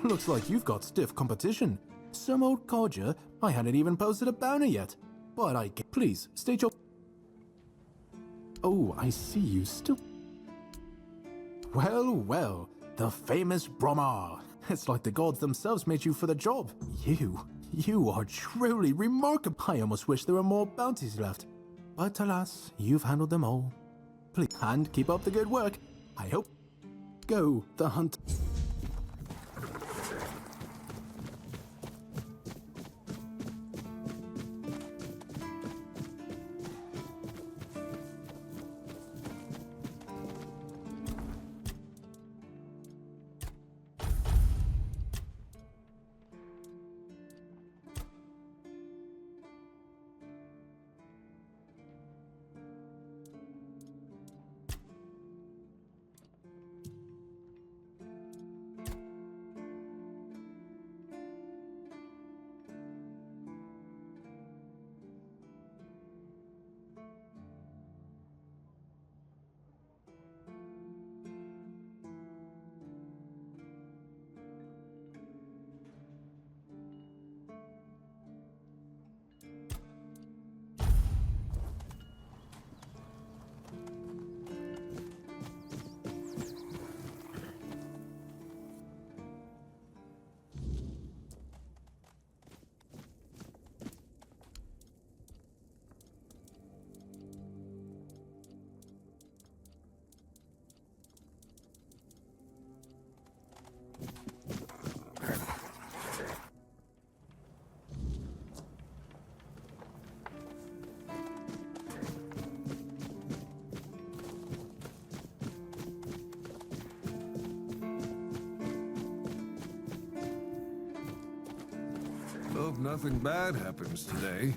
Looks like you've got stiff competition. Some old codger, I hadn't even posted a banner yet. But I can. Please, state your... Oh, I see you still... Well, well, the famous Bromar. It's like the gods themselves made you for the job. You are truly remarkable. I almost wish there were more bounties left. But alas, you've handled them all. Please, and keep up the good work. I hope... Go, the hunt... Hope nothing bad happens today.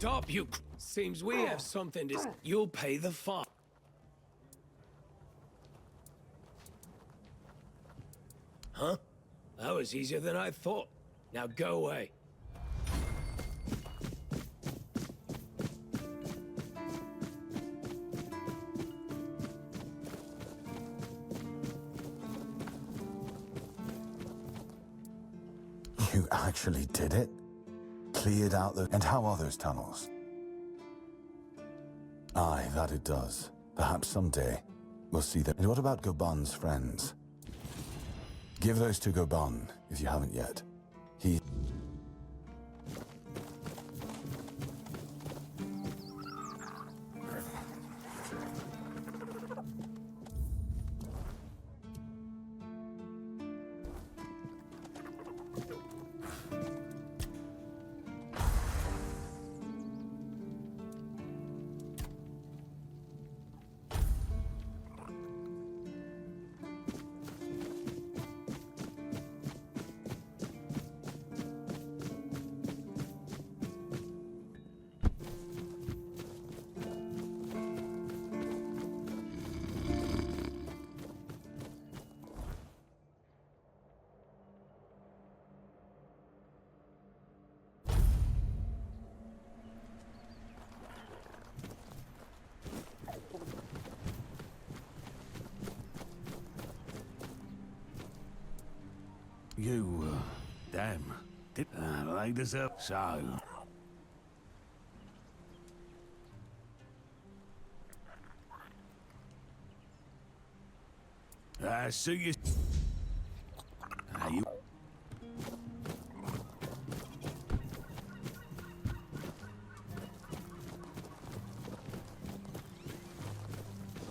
Stop, you! Seems we have something to... You'll pay the fine. Huh? That was easier than I thought. Now go away. You actually did it? Cleared out the... And how are those tunnels? Aye, that it does. Perhaps someday we'll see them. And what about Goban's friends? Give those to Goban, if you haven't yet. He... You, damn. Did they deserve so? So you... you...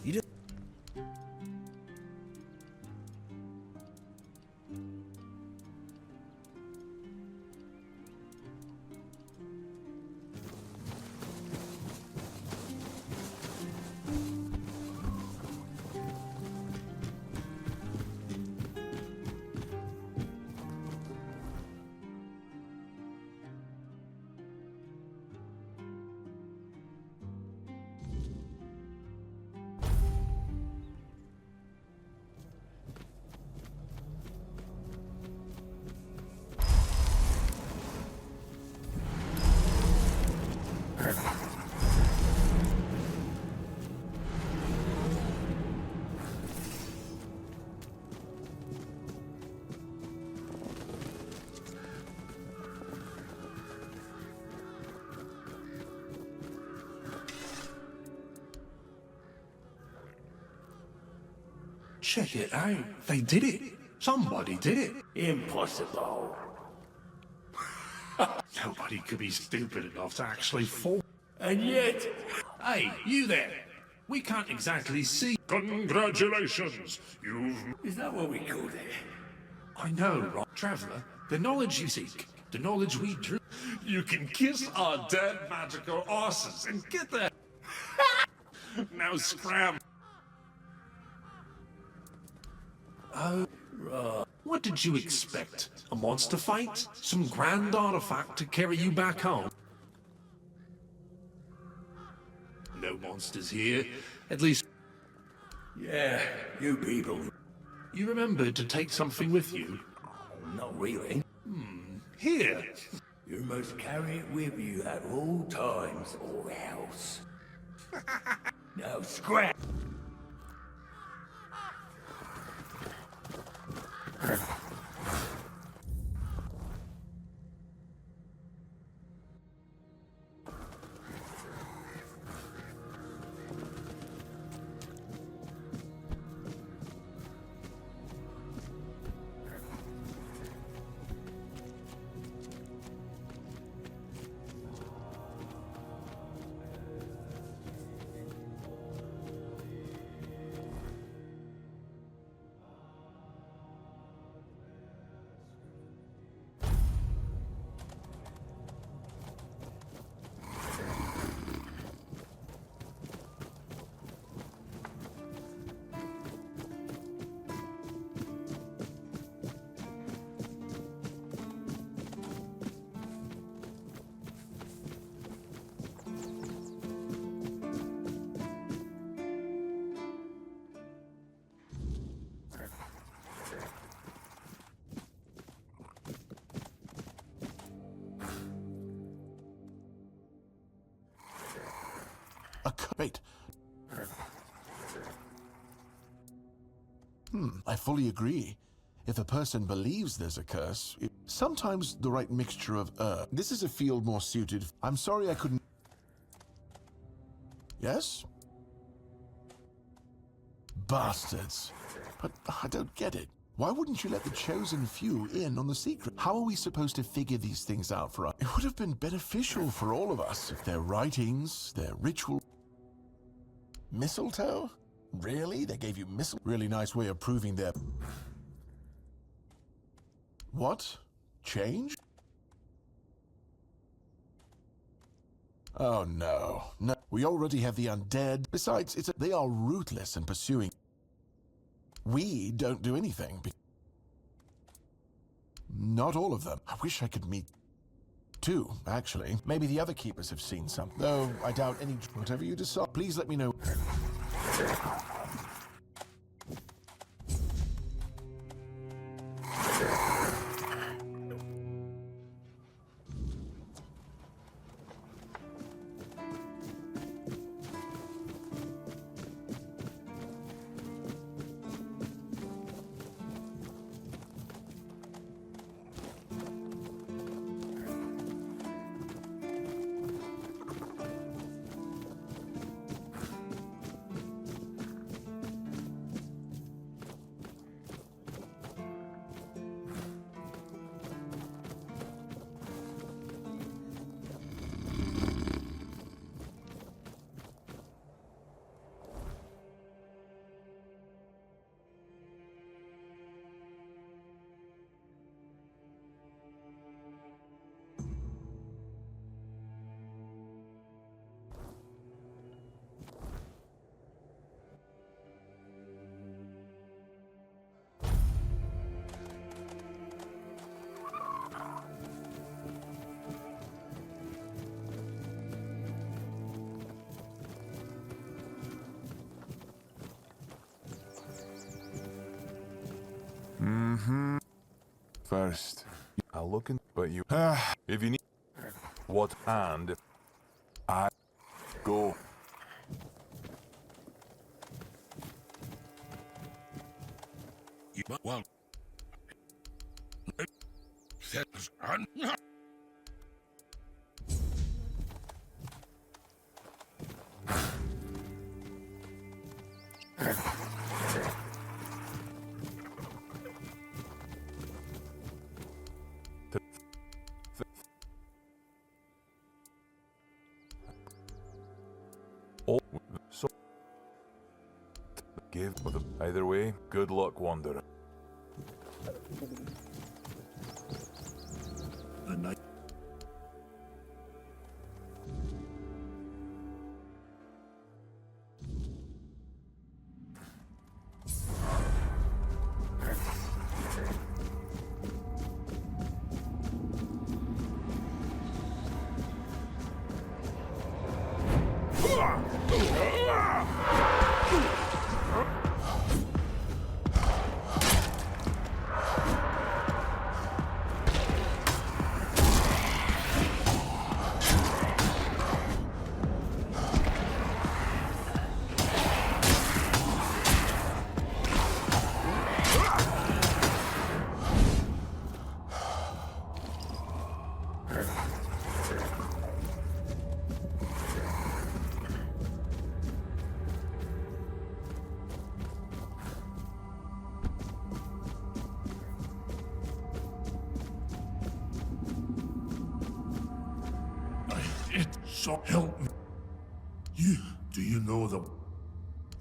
You just... Check it out. They did it. Somebody did it. Impossible. Nobody could be stupid enough to actually fall. And yet... Hey, you there. We can't exactly see. Congratulations. You've... Is that what we called it? I know, right? Traveller, the knowledge you seek, the knowledge we drew. You can kiss our dead magical asses and get there. Now scram. Oh, right. What did you expect? A monster fight? Some grand artifact to carry you back home? No monsters here. At least... Yeah, you people. You remembered to take something with you? Not really. Here. You must carry it with you at all times, or else. Now scrap! Wait. I fully agree. If a person believes there's a curse, sometimes the right mixture of this is a field more suited. I'm sorry I couldn't... Yes? Bastards. But I don't get it. Why wouldn't you let the chosen few in on the secret? How are we supposed to figure these things out for us? It would have been beneficial for all of us if their writings, their ritual... Mistletoe? Really? They gave you Really nice way of proving their... What? Change? Oh no. No. We already have the undead. Besides, they are ruthless in pursuing... We don't do anything. Not all of them. I wish I could meet... Two, actually. Maybe the other keepers have seen some. Though I doubt any... Whatever you decide, please let me know. First, I'll look in, but you. If you need. What and I go. Well, Oh, so give with either way. Good luck, wanderer. the night. So help me. Do you know the...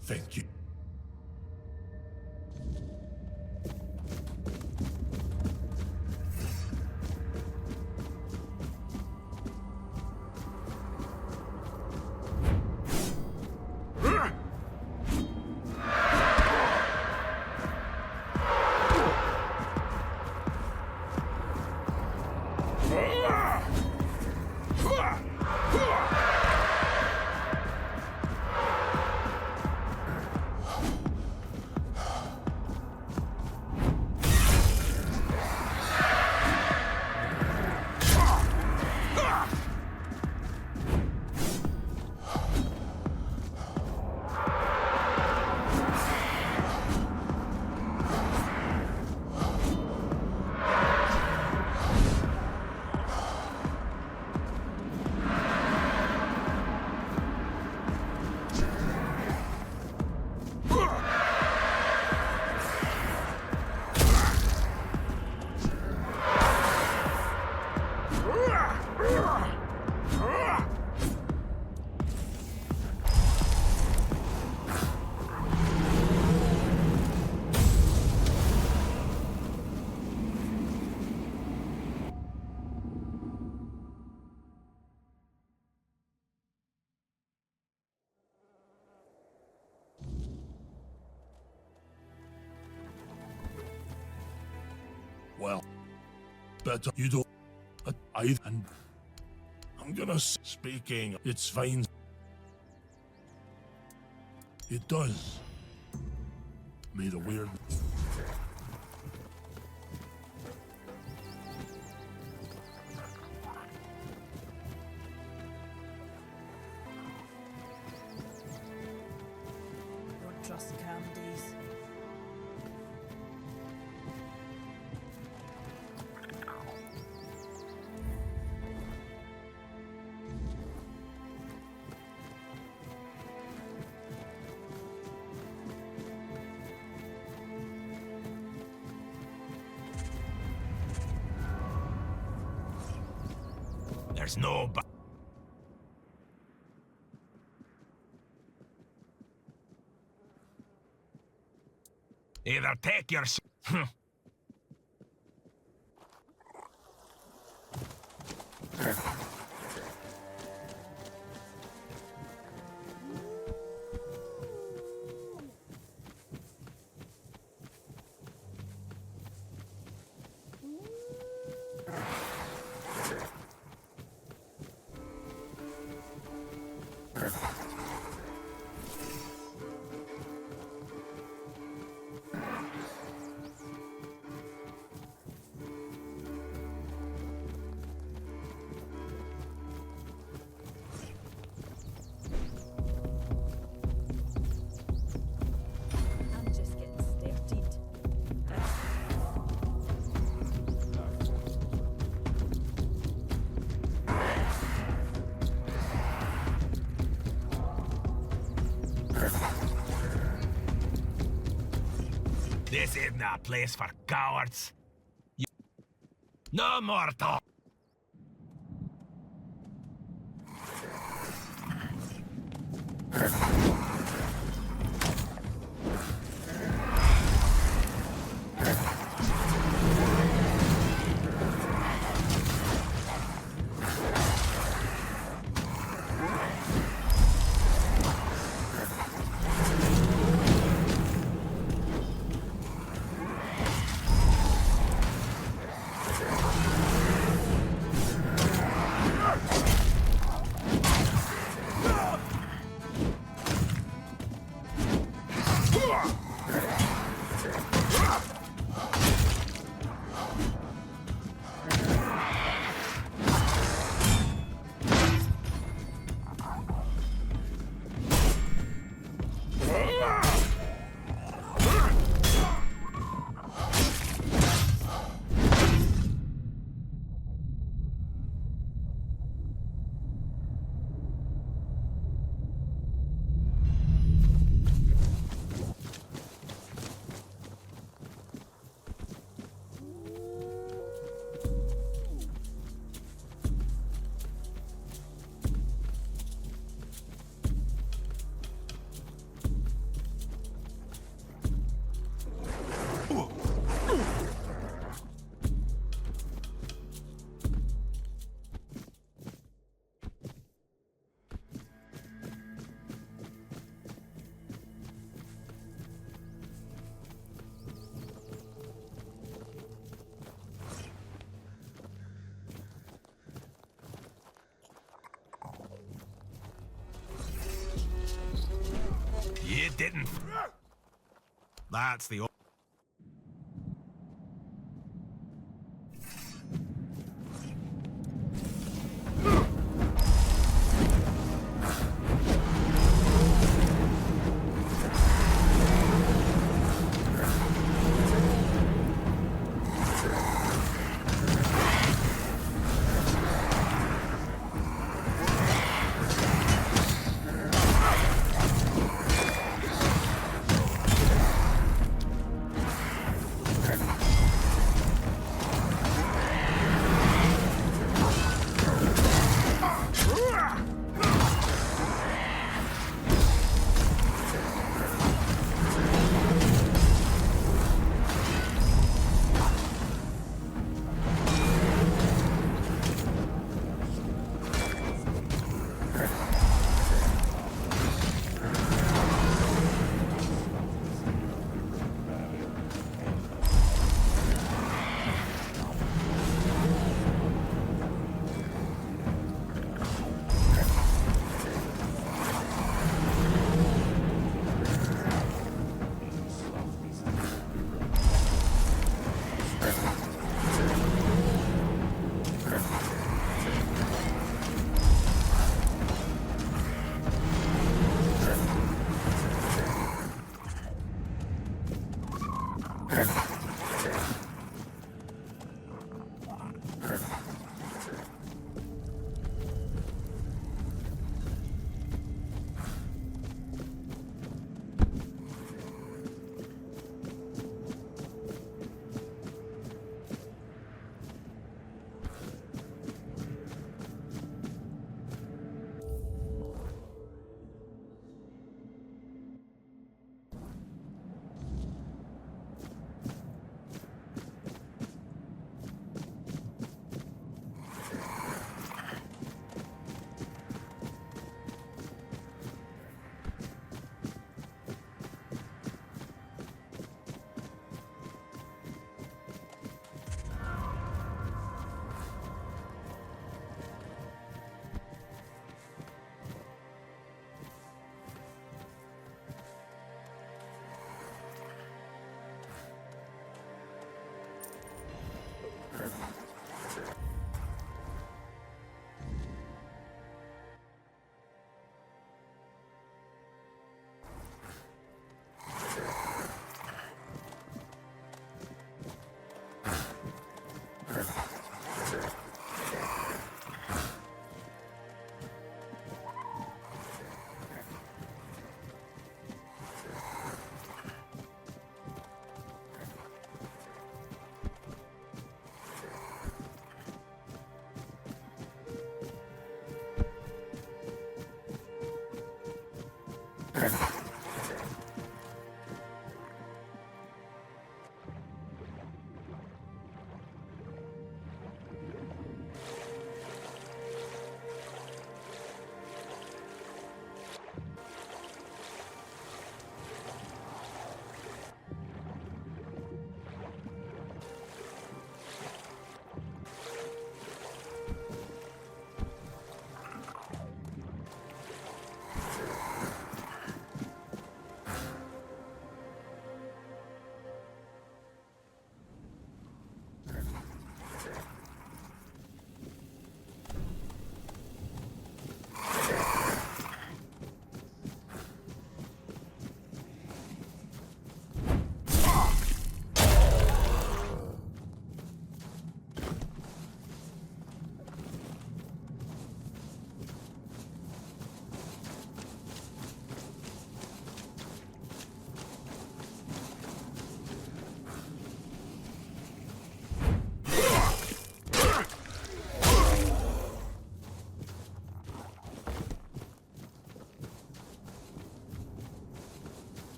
Thank you. Well, better you don't. And I'm gonna speaking. It's fine. It does. Made a weird. Don't trust candies. There's no either take your This isn't a place for cowards. No more talk. You didn't. That's the...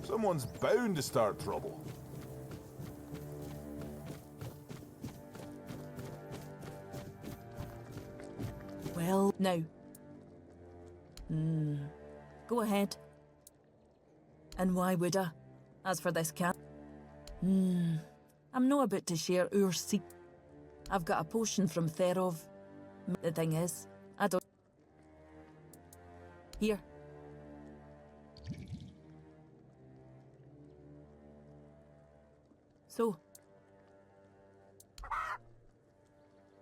Someone's bound to start trouble. Well, now. Go ahead. And why would I? As for this cat, I'm not about to share our secret. I've got a potion from Throne. The thing is, I don't. Here. So,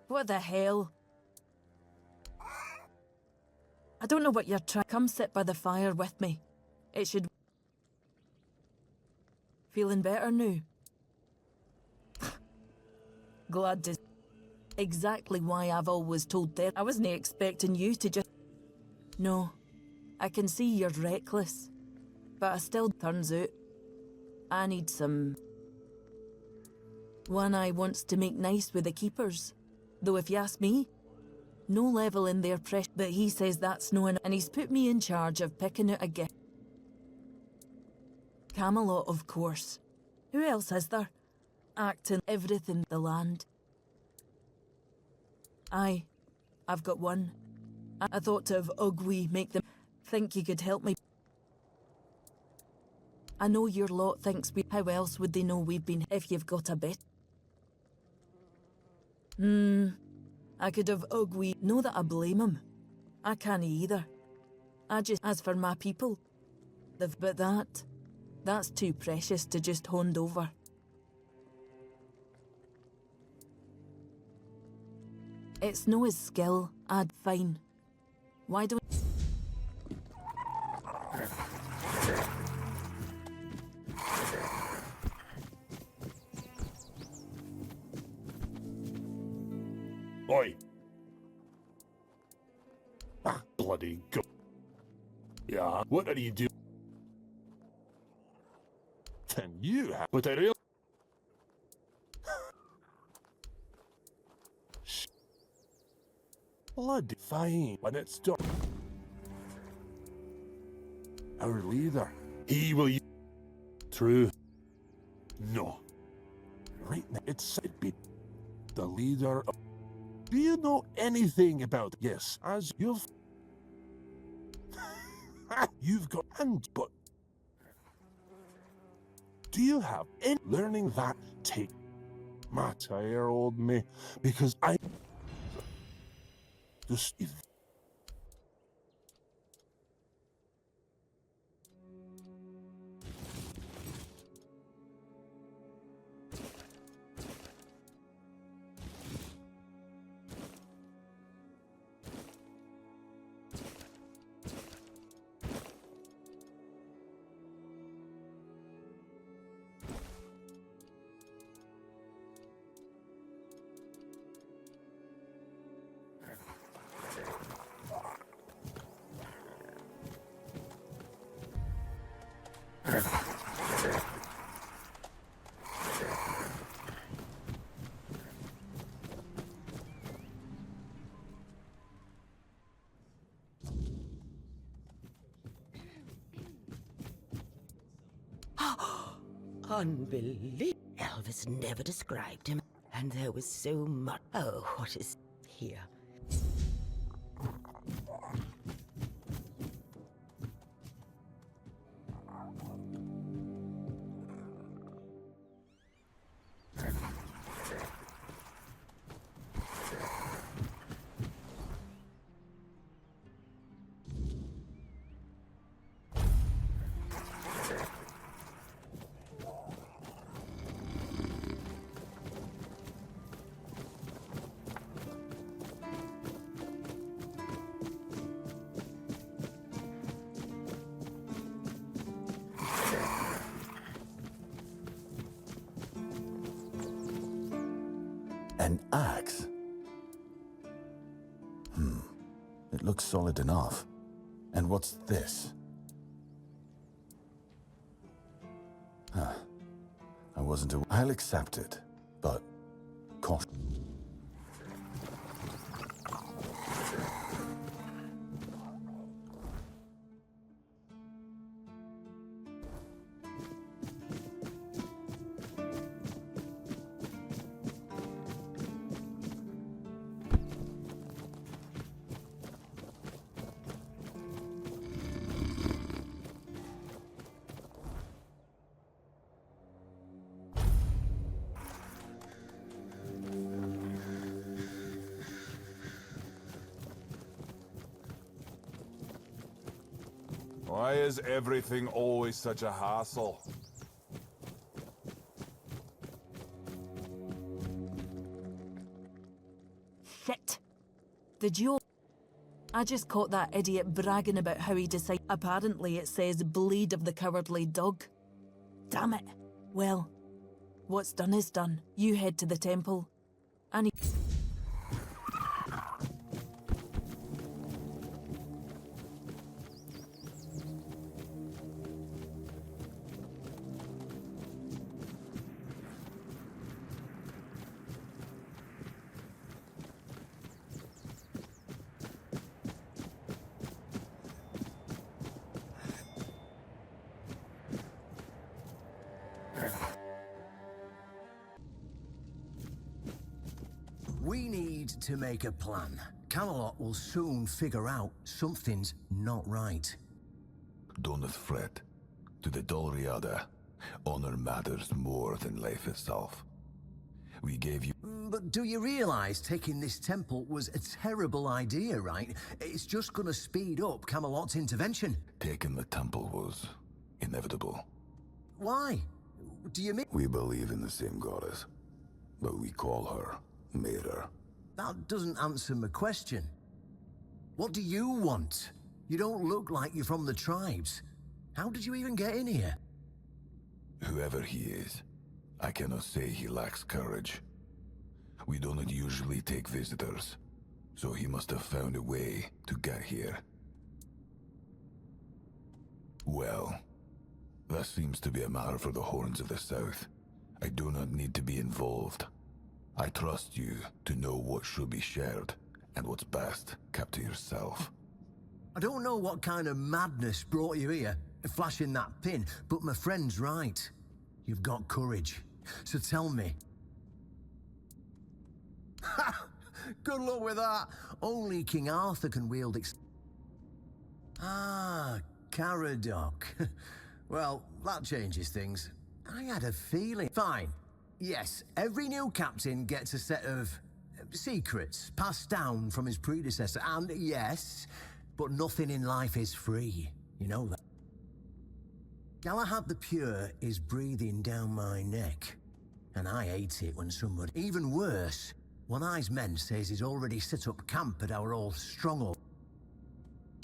What the hell? I don't know what you're trying. Come sit by the fire with me. It should... Feeling better now? Glad to... Exactly why I've always told There. I wasn't expecting you to just... No. I can see you're reckless. But I still... Turns out, I need some... One Eye wants to make nice with the keepers. Though if you ask me, no level in their pressure. But he says that's no enough, and he's put me in charge of picking out a gift. Camelot, of course. Who else is there? Acting everything the land. Aye, I've got one. I thought to have Ugly make them think you could help me. I know your lot thinks we... How else would they know we've been if you've got a bit? I could have Ugly... Know that I blame him. I can't either. I just... As for my people... But that's too precious to just hand over. It's no his skill. I'd fine. Why don't... Oi! Ah, bloody go... Yeah, what are you doing? Then you have... But I real... Bloody fine when it's done. Our leader, he will... True. No. Right now, it's... It'd be... The leader of... Do you know anything about... Yes, as you've... You've got... And, but... Do you have any... Learning that take... My tire, old me, because I... Just... Unbelievable. Elvis never described him, and there was so much. Oh, what is here? An axe? It looks solid enough. And what's this? Huh. I wasn't aware. I'll accept it, but caution. Why is everything always such a hassle? shit. Did you? I just caught that idiot bragging about how he decided. Apparently it says bleed of the cowardly dog. Damn it. Well, what's done is done. You head to the temple. I need... We need to make a plan. Camelot will soon figure out something's not right. Don't fret. To the Dolriada, honor matters more than life itself. We gave you... But do you realize taking this temple was a terrible idea, right? It's just gonna speed up Camelot's intervention. Taking the temple was inevitable. Why? Do you mean... We believe in the same goddess, but we call her Mater. That doesn't answer my question. What do you want? You don't look like you're from the tribes. How did you even get in here? Whoever he is, I cannot say he lacks courage. We do not usually take visitors, so he must have found a way to get here. Well, that seems to be a matter for the Horns of the South. I do not need to be involved. I trust you to know what should be shared and what's best kept to yourself. I don't know what kind of madness brought you here, flashing that pin, but my friend's right. You've got courage. So tell me. Ha! Good luck with that. Only King Arthur can wield Caradoc. Well, that changes things. I had a feeling. Fine. Yes, every new captain gets a set of secrets passed down from his predecessor. And yes, but nothing in life is free. You know that. Galahad the Pure is breathing down my neck. And I hate it when somebody... Even worse, One-Eye's men says he's already set up camp at our old stronghold.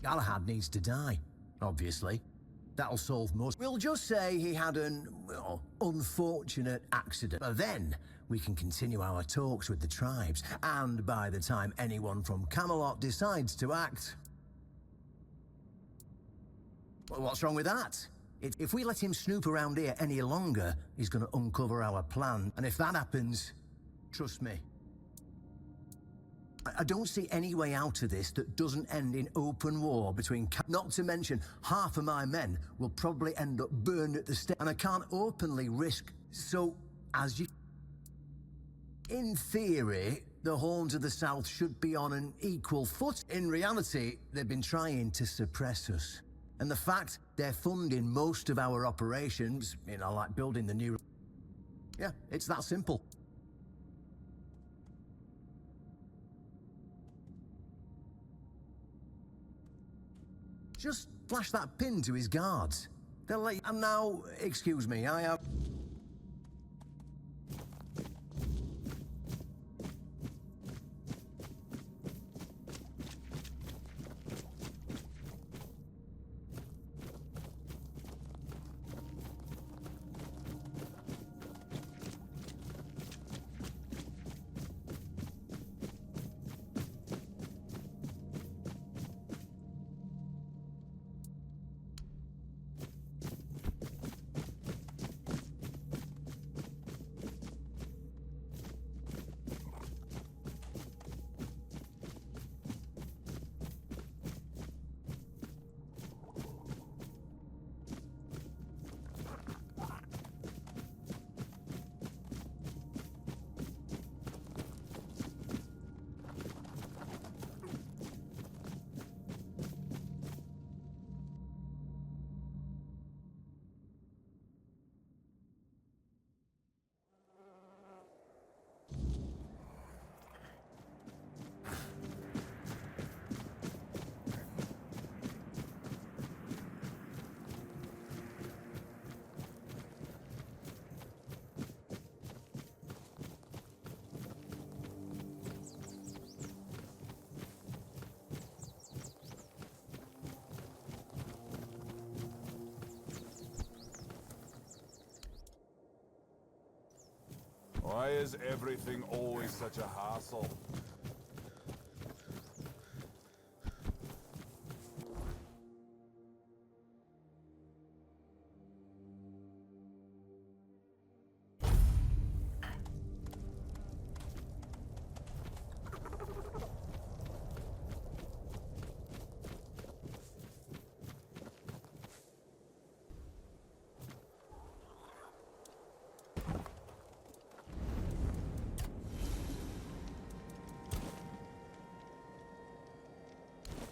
Galahad needs to die, obviously. That'll solve most. We'll just say he had an, well, unfortunate accident. But then we can continue our talks with the tribes. And by the time anyone from Camelot decides to act... Well, what's wrong with that? If we let him snoop around here any longer, he's going to uncover our plan. And if that happens, trust me, I don't see any way out of this that doesn't end in open war between... Not to mention, half of my men will probably end up burned at the stake, and I can't openly risk... So, as you... In theory, the Horns of the South should be on an equal foot. In reality, they've been trying to suppress us. And the fact they're funding most of our operations, you know, like building the new... Yeah, it's that simple. Just flash that pin to his guards. They'll let you... And now, excuse me, I have... Why is everything always such a hassle?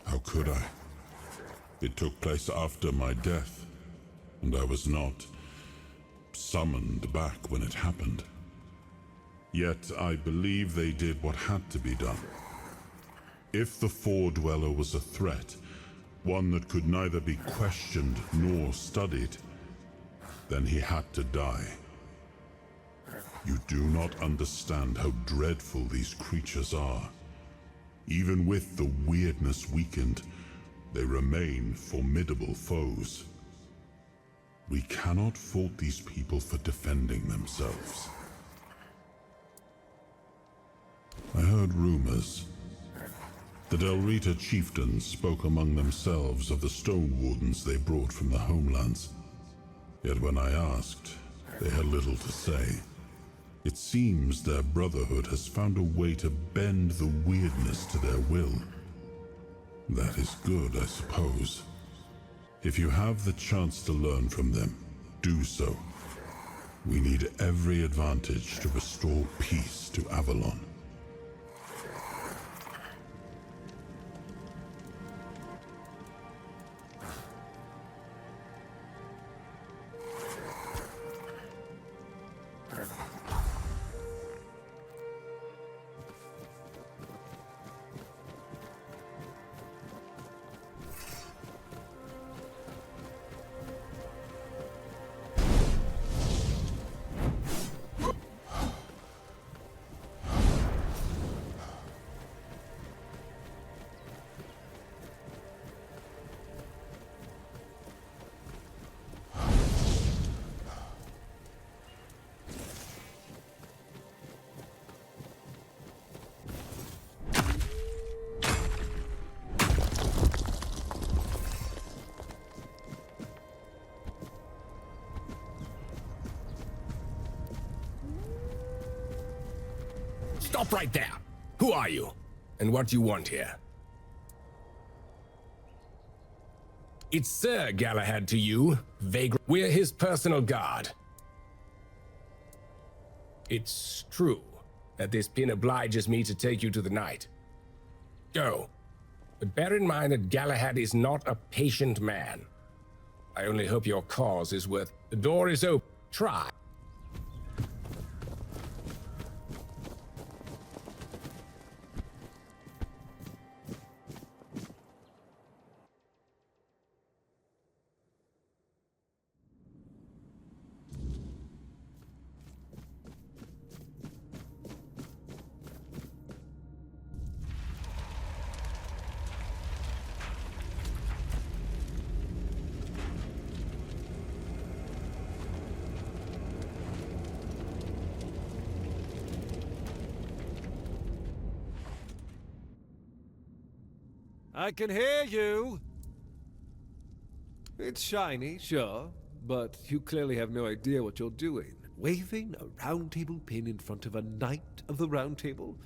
How could I? It took place after my death, and I was not summoned back when it happened. Yet I believe they did what had to be done. If the Four-Dweller was a threat, one that could neither be questioned nor studied, then he had to die. You do not understand how dreadful these creatures are. Even with the weirdness weakened, they remain formidable foes. We cannot fault these people for defending themselves. I heard rumors. The Delrita chieftains spoke among themselves of the stone wardens they brought from the homelands. Yet when I asked, they had little to say. It seems their brotherhood has found a way to bend the weirdness to their will. That is good, I suppose. If you have the chance to learn from them, do so. We need every advantage to restore peace to Avalon. Stop right there! Who are you? And what do you want here? It's Sir Galahad to you, vagrant. We're his personal guard. It's true that this pin obliges me to take you to the knight. Go. But bear in mind that Galahad is not a patient man. I only hope your cause is worth... The door is open. Try. I can hear you! It's shiny, sure, but you clearly have no idea what you're doing. Waving a round table pin in front of a knight of the round table?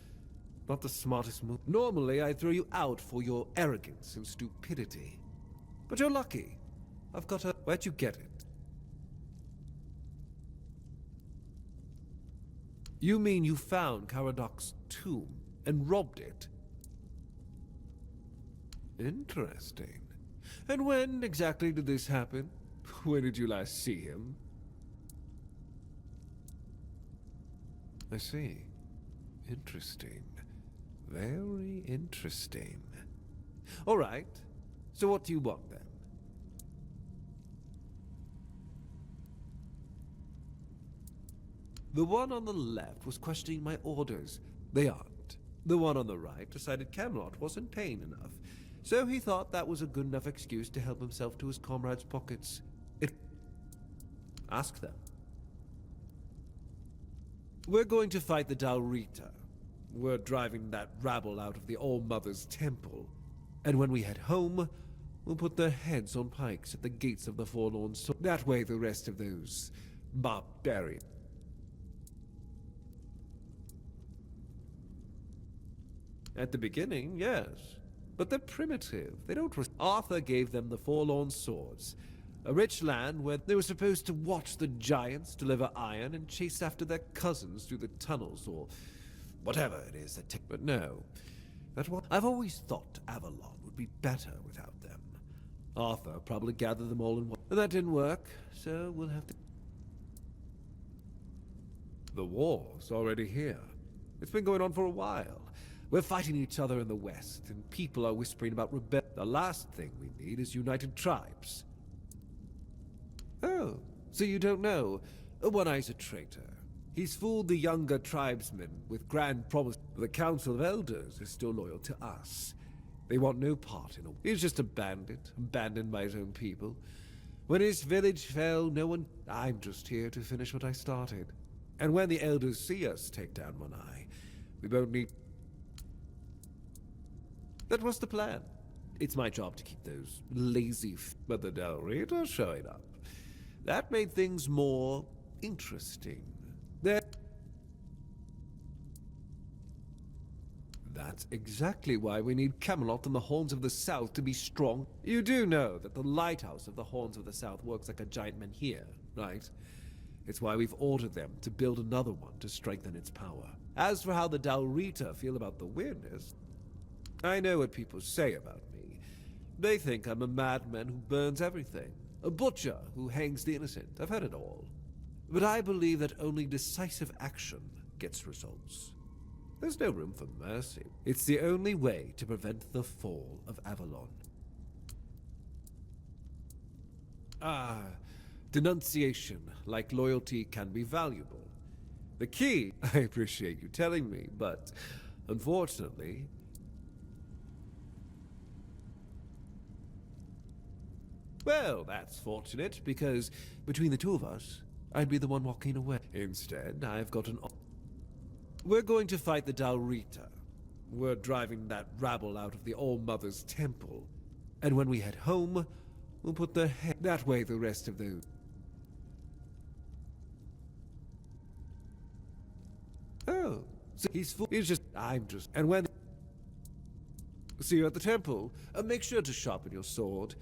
Not the smartest move. Normally, I'd throw you out for your arrogance and stupidity. But you're lucky. I've got a... Where'd you get it? You mean you found Caradoc's tomb and robbed it? Interesting. And when exactly did this happen? When did you last see him? I see. Interesting. Very interesting. All right. So what do you want then? The one on the left was questioning my orders. They aren't. The one on the right decided Camelot wasn't paying enough. So he thought that was a good enough excuse to help himself to his comrades' pockets. Ask them. We're going to fight the Dalrita. We're driving that rabble out of the All-Mother's temple. And when we head home, we'll put their heads on pikes at the gates of the Forlorn Soul. That way the rest of those barbarians. At the beginning, yes. But they're primitive. They don't... Arthur gave them the Forlorn Swords. A rich land where they were supposed to watch the giants deliver iron and chase after their cousins through the tunnels, or whatever it is that But no. I've always thought Avalon would be better without them. Arthur probably gathered them all in one. But that didn't work, so we'll have to... The war's already here. It's been going on for a while. We're fighting each other in the west, and people are whispering about rebellion. The last thing we need is united tribes. Oh, so you don't know? One-Eye's a traitor. He's fooled the younger tribesmen with grand promise. The Council of Elders is still loyal to us. They want no part in it. He's just a bandit, abandoned by his own people. When his village fell, no one... I'm just here to finish what I started. And when the Elders see us take down One-Eye, we won't need... That was the plan. It's my job to keep those lazy but the Dalrita showing up. That made things more interesting. That's exactly why we need Camelot and the Horns of the South to be strong. You do know that the lighthouse of the Horns of the South works like a giant menhir, right? It's why we've ordered them to build another one to strengthen its power. As for how the Dalrita feel about the weirdness, I know what people say about me. They think I'm a madman who burns everything. A butcher who hangs the innocent. I've heard it all. But I believe that only decisive action gets results. There's no room for mercy. It's the only way to prevent the fall of Avalon. Denunciation, like loyalty, can be valuable. The key, I appreciate you telling me, but unfortunately... Well, that's fortunate, because between the two of us, I'd be the one walking away. Instead, I've got an... We're going to fight the Dalrita. We're driving that rabble out of the All-Mother's temple. And when we head home, we'll put their head... That way the rest of those... Oh, so he's just... I'm just... And when... See you at the temple. Make sure to sharpen your sword.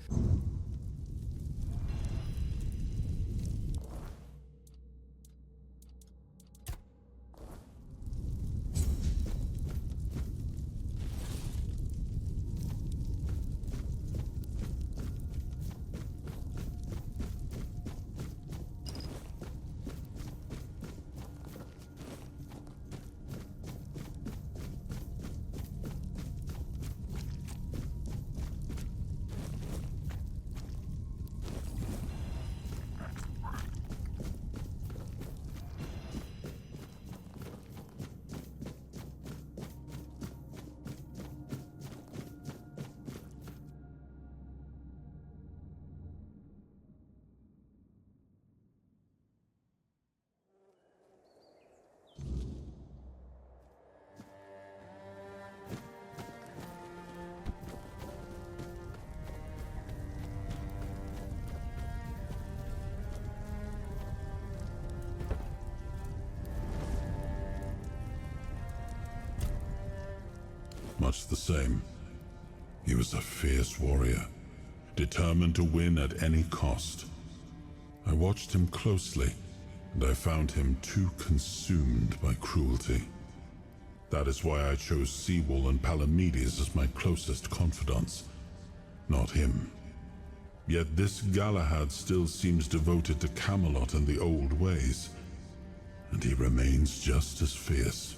Much the same. He was a fierce warrior, determined to win at any cost. I watched him closely, and I found him too consumed by cruelty. That is why I chose Seawall and Palamedes as my closest confidants, not him. Yet this Galahad still seems devoted to Camelot and the old ways, and he remains just as fierce.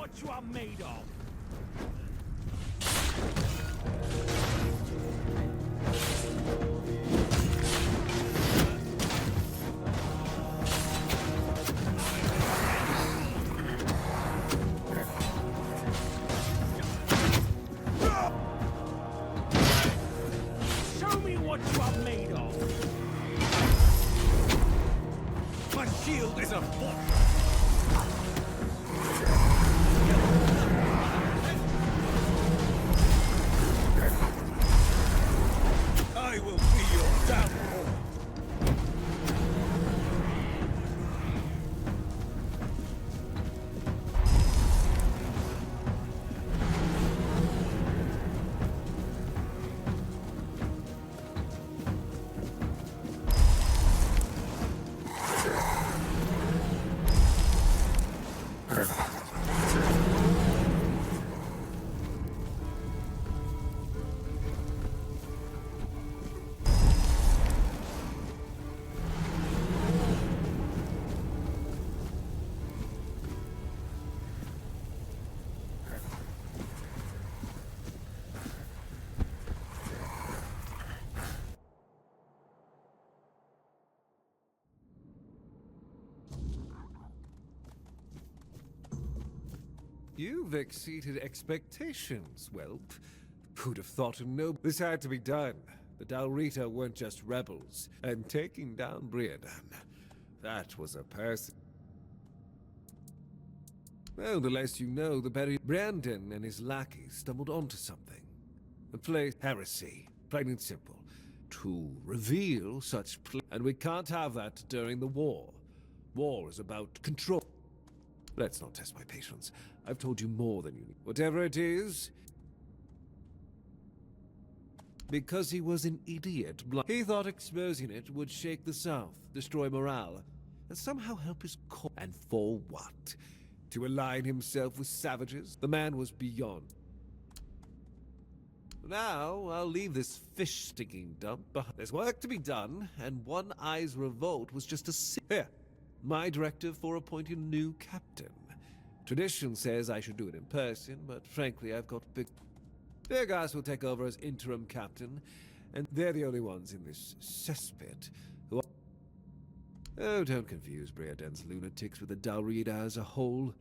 what you are made of. Show me what you are made of. My shield is a fortress. I will be your downfall. You've exceeded expectations, whelp. Who'd have thought a noble... This had to be done. The Dalrita weren't just rebels, and taking down Briadan, that was a person. Well, the less you know, the better. Brandon and his lackeys stumbled onto something. A place... Heresy. Plain and simple. to reveal such and we can't have that during the war. War is about control. Let's not test my patience. I've told you more than you need. Whatever it is, because he was an idiot. He thought exposing it would shake the South, destroy morale, and somehow help his cause. And for what? To align himself with savages? The man was beyond. Now, I'll leave this fish-stinking dump behind. There's work to be done, and One Eye's revolt was just a Here, my directive for appointing a new captain. Tradition says I should do it in person, but frankly, I've got big... Vegas will take over as interim captain, and they're the only ones in this cesspit who are... Oh, don't confuse Briaden's lunatics with the Dalrida as a whole.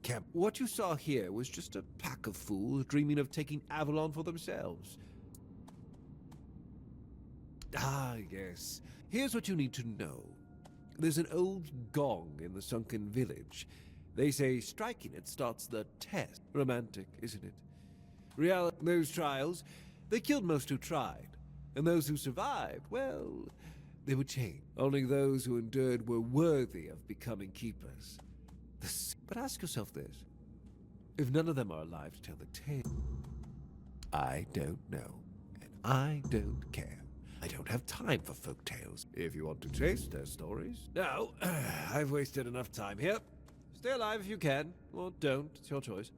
Camp, what you saw here was just a pack of fools dreaming of taking Avalon for themselves. Ah, yes. Here's what you need to know. There's an old gong in the sunken village. They say striking it starts the test. Romantic, isn't it? Those trials, they killed most who tried. And those who survived, well, they would change. Only those who endured were worthy of becoming keepers. But ask yourself this. If none of them are alive to tell the tale, I don't know. And I don't care. I don't have time for folk tales. If you want to chase their stories. Now, I've wasted enough time here. Stay alive if you can, or don't. It's your choice.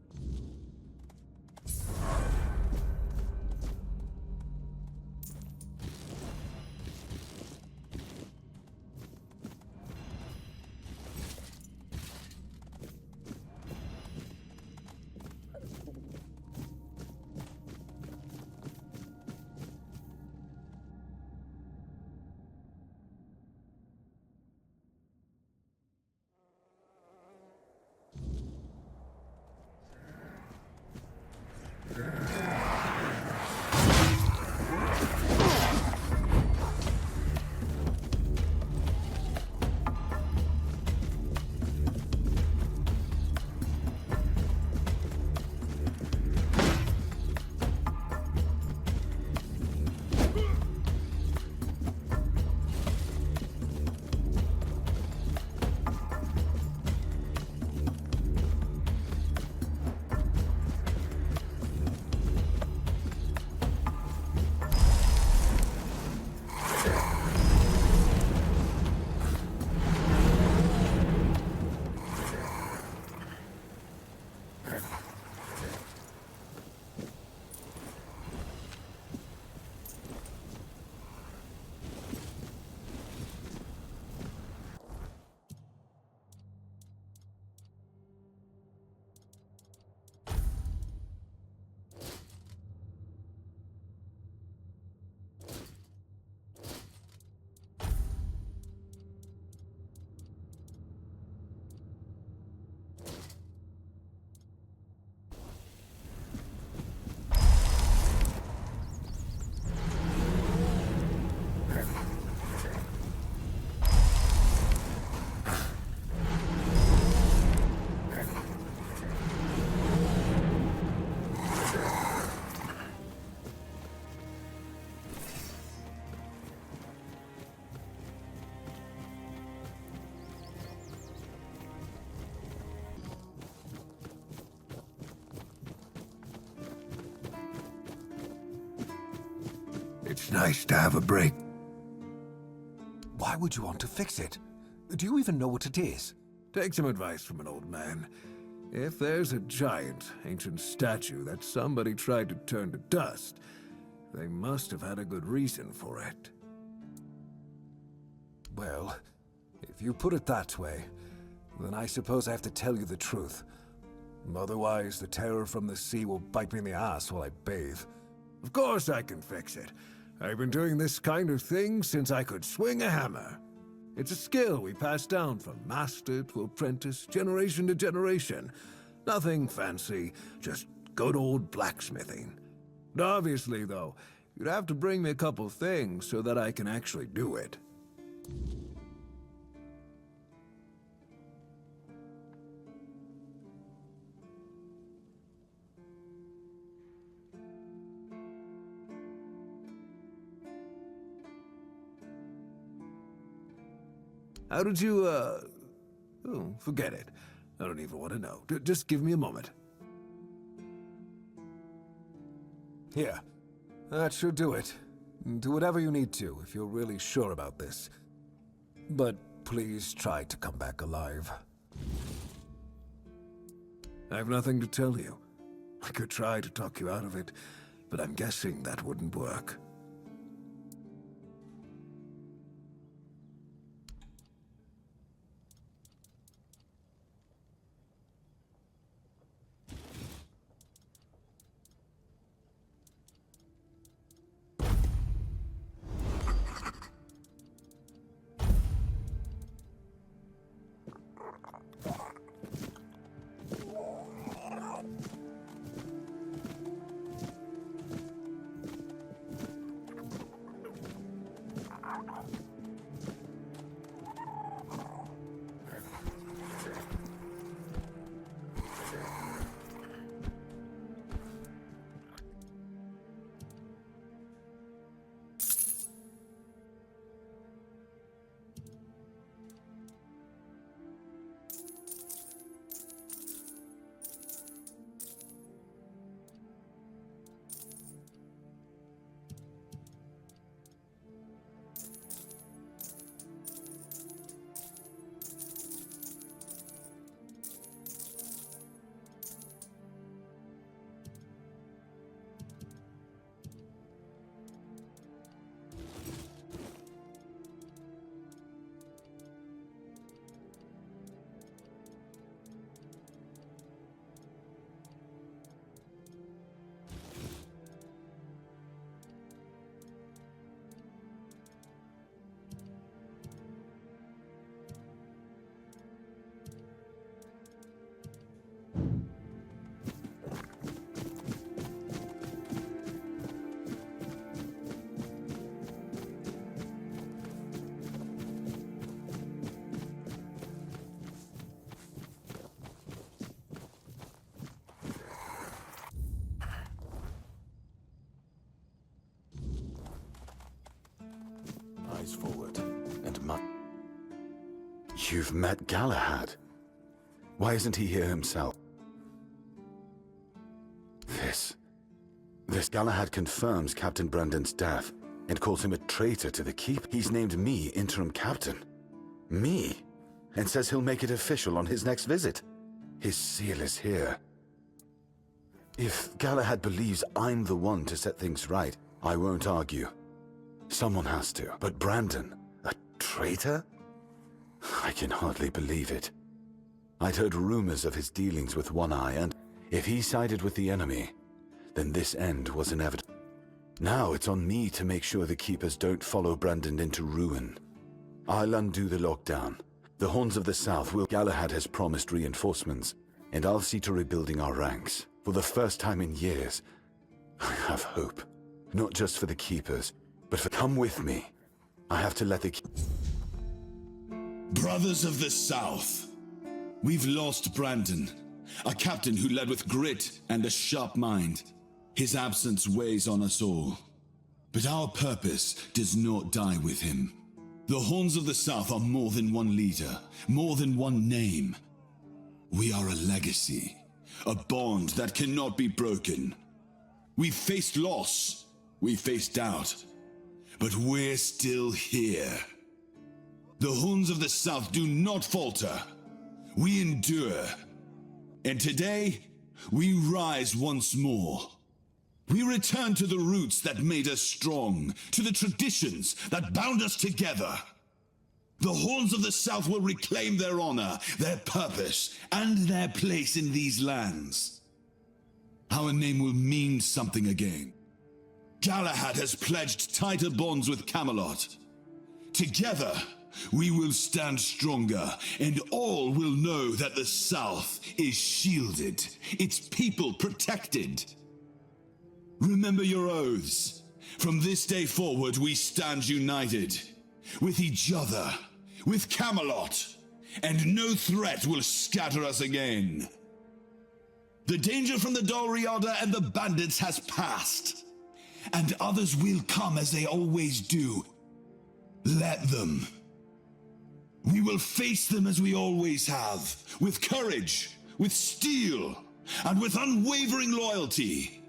It's nice to have a break. Why would you want to fix it? Do you even know what it is? Take some advice from an old man. If there's a giant, ancient statue that somebody tried to turn to dust, they must have had a good reason for it. Well, if you put it that way, then I suppose I have to tell you the truth. Otherwise, the terror from the sea will bite me in the ass while I bathe. Of course I can fix it. I've been doing this kind of thing since I could swing a hammer. It's a skill we pass down from master to apprentice, generation to generation. Nothing fancy, just good old blacksmithing. And obviously, though, you'd have to bring me a couple things so that I can actually do it. How did you, Oh, forget it. I don't even want to know. Just give me a moment. Here. That should do it. Do whatever you need to if you're really sure about this. But please try to come back alive. I have nothing to tell you. I could try to talk you out of it, but I'm guessing that wouldn't work. Eyes forward and You've met Galahad. Why isn't he here himself? This Galahad confirms Captain Brandon's death and calls him a traitor to the keep. He's named me interim captain. Me? And says he'll make it official on his next visit. His seal is here. If Galahad believes I'm the one to set things right, I won't argue. Someone has to. But Brandon, a traitor? I can hardly believe it. I'd heard rumors of his dealings with One Eye, and if he sided with the enemy, then this end was inevitable. Now it's on me to make sure the Keepers don't follow Brandon into ruin. I'll undo the lockdown. The Horns of the South will... Galahad has promised reinforcements, and I'll see to rebuilding our ranks. For the first time in years, I have hope. Not just for the Keepers, but for... Come with me. I have to let the... Brothers of the South, we've lost Brandon, a captain who led with grit and a sharp mind. His absence weighs on us all. But our purpose does not die with him. The Horns of the South are more than one leader, more than one name. We are a legacy, a bond that cannot be broken. We faced loss, we faced doubt, but we're still here. The Horns of the South do not falter. We endure. And today, we rise once more. We return to the roots that made us strong, to the traditions that bound us together. The Horns of the South will reclaim their honor, their purpose, and their place in these lands. Our name will mean something again. Galahad has pledged tighter bonds with Camelot. Together, we will stand stronger, and all will know that the South is shielded, its people protected. Remember your oaths. From this day forward, we stand united. With each other, with Camelot, and no threat will scatter us again. The danger from the Dalriada and the bandits has passed, and others will come as they always do. Let them. We will face them as we always have, with courage, with steel, and with unwavering loyalty.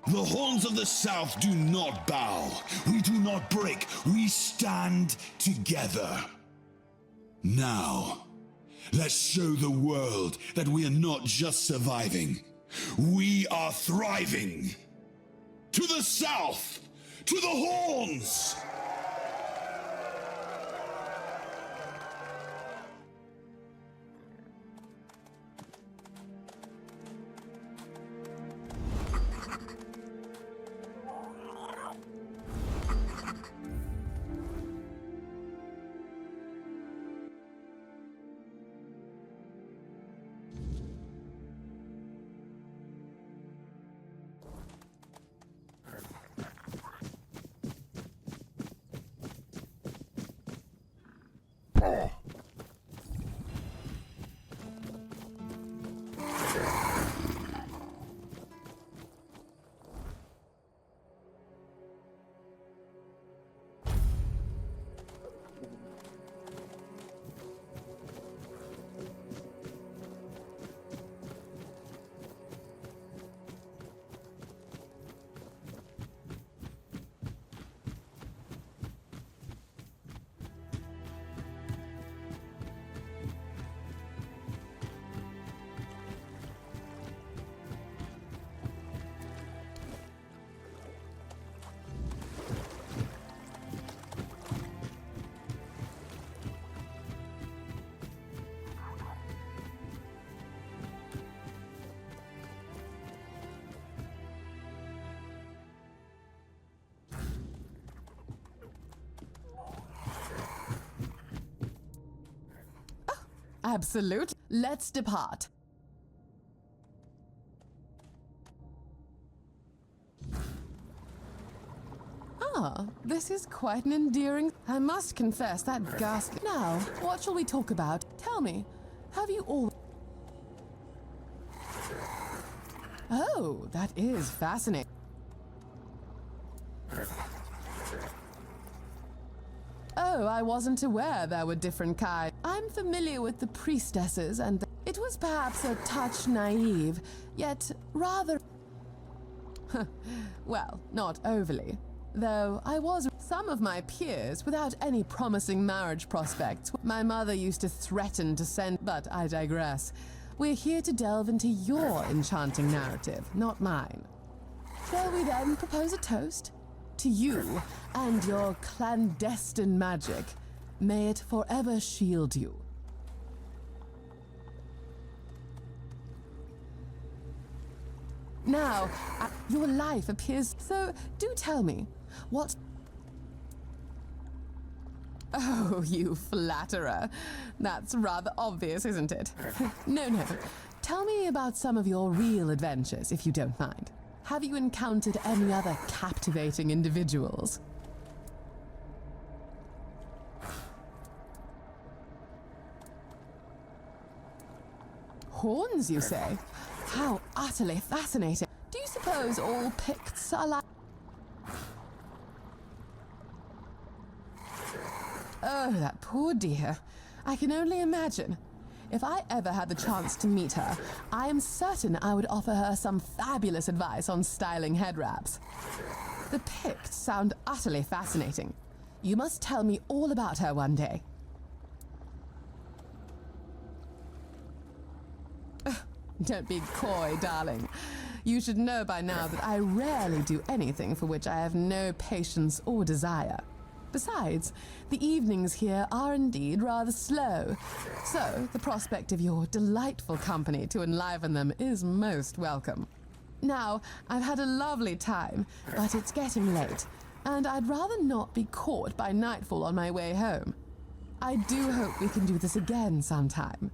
The horns of the South do not bow. We do not break. We stand together. Now, let's show the world that we are not just surviving. We are thriving. To the South! To the horns! Absolutely. Let's depart. Ah, this is quite an endearing... I must confess, that ghastly... Now, what shall we talk about? Tell me, have you all... Oh, that is fascinating. Oh, I wasn't aware there were different kinds. I'm familiar with the priestesses, and it was perhaps a touch naive, yet rather... Well, not overly. Though I was some of my peers without any promising marriage prospects. My mother used to threaten to send... But I digress. We're here to delve into your enchanting narrative, not mine. Shall we then propose a toast? To you and your clandestine magic. May it forever shield you. Now, your life appears... So, do tell me, what... Oh, you flatterer. That's rather obvious, isn't it? No. Tell me about some of your real adventures, if you don't mind. Have you encountered any other captivating individuals? Horns, you say? How utterly fascinating. Do you suppose all Picts are like... Oh, that poor dear. I can only imagine. If I ever had the chance to meet her, I am certain I would offer her some fabulous advice on styling head wraps. The Picts sound utterly fascinating. You must tell me all about her one day. Don't be coy, darling. You should know by now that I rarely do anything for which I have no patience or desire. Besides, the evenings here are indeed rather slow, so the prospect of your delightful company to enliven them is most welcome. Now, I've had a lovely time, but it's getting late, and I'd rather not be caught by nightfall on my way home. I do hope we can do this again sometime.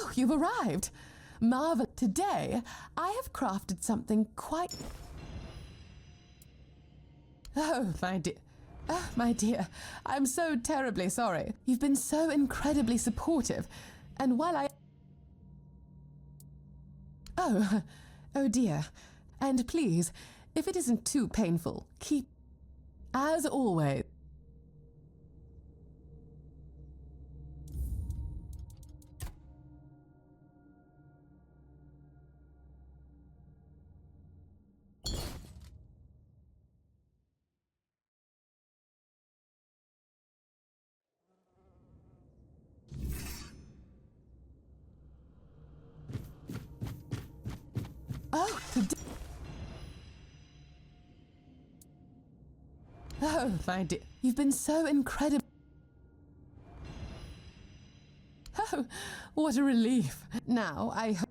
Oh, you've arrived. Marvel. Today, I have crafted something quite... Oh, my dear. Oh, my dear, I'm so terribly sorry. You've been so incredibly supportive. And while I... Oh, oh dear. And please, if it isn't too painful, keep... As always... Oh, oh, my dear. You've been so incredible. Oh, what a relief. Now, I hope...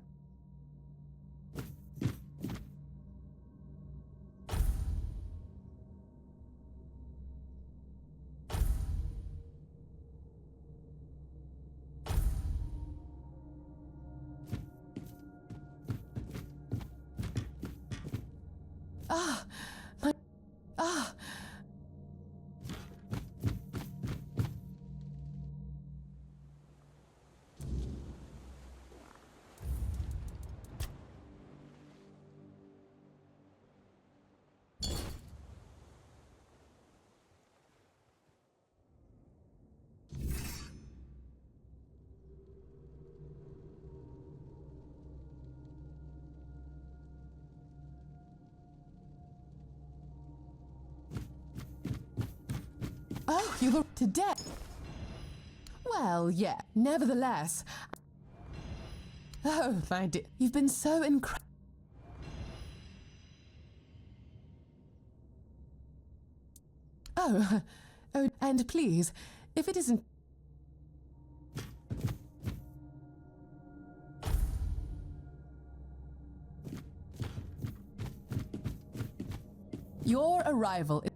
Ah, my... Ah... Oh, you were to death. Well, yeah, nevertheless. Oh, my dear, you've been so incredible. Oh, oh, and please, if it isn't... Your arrival is...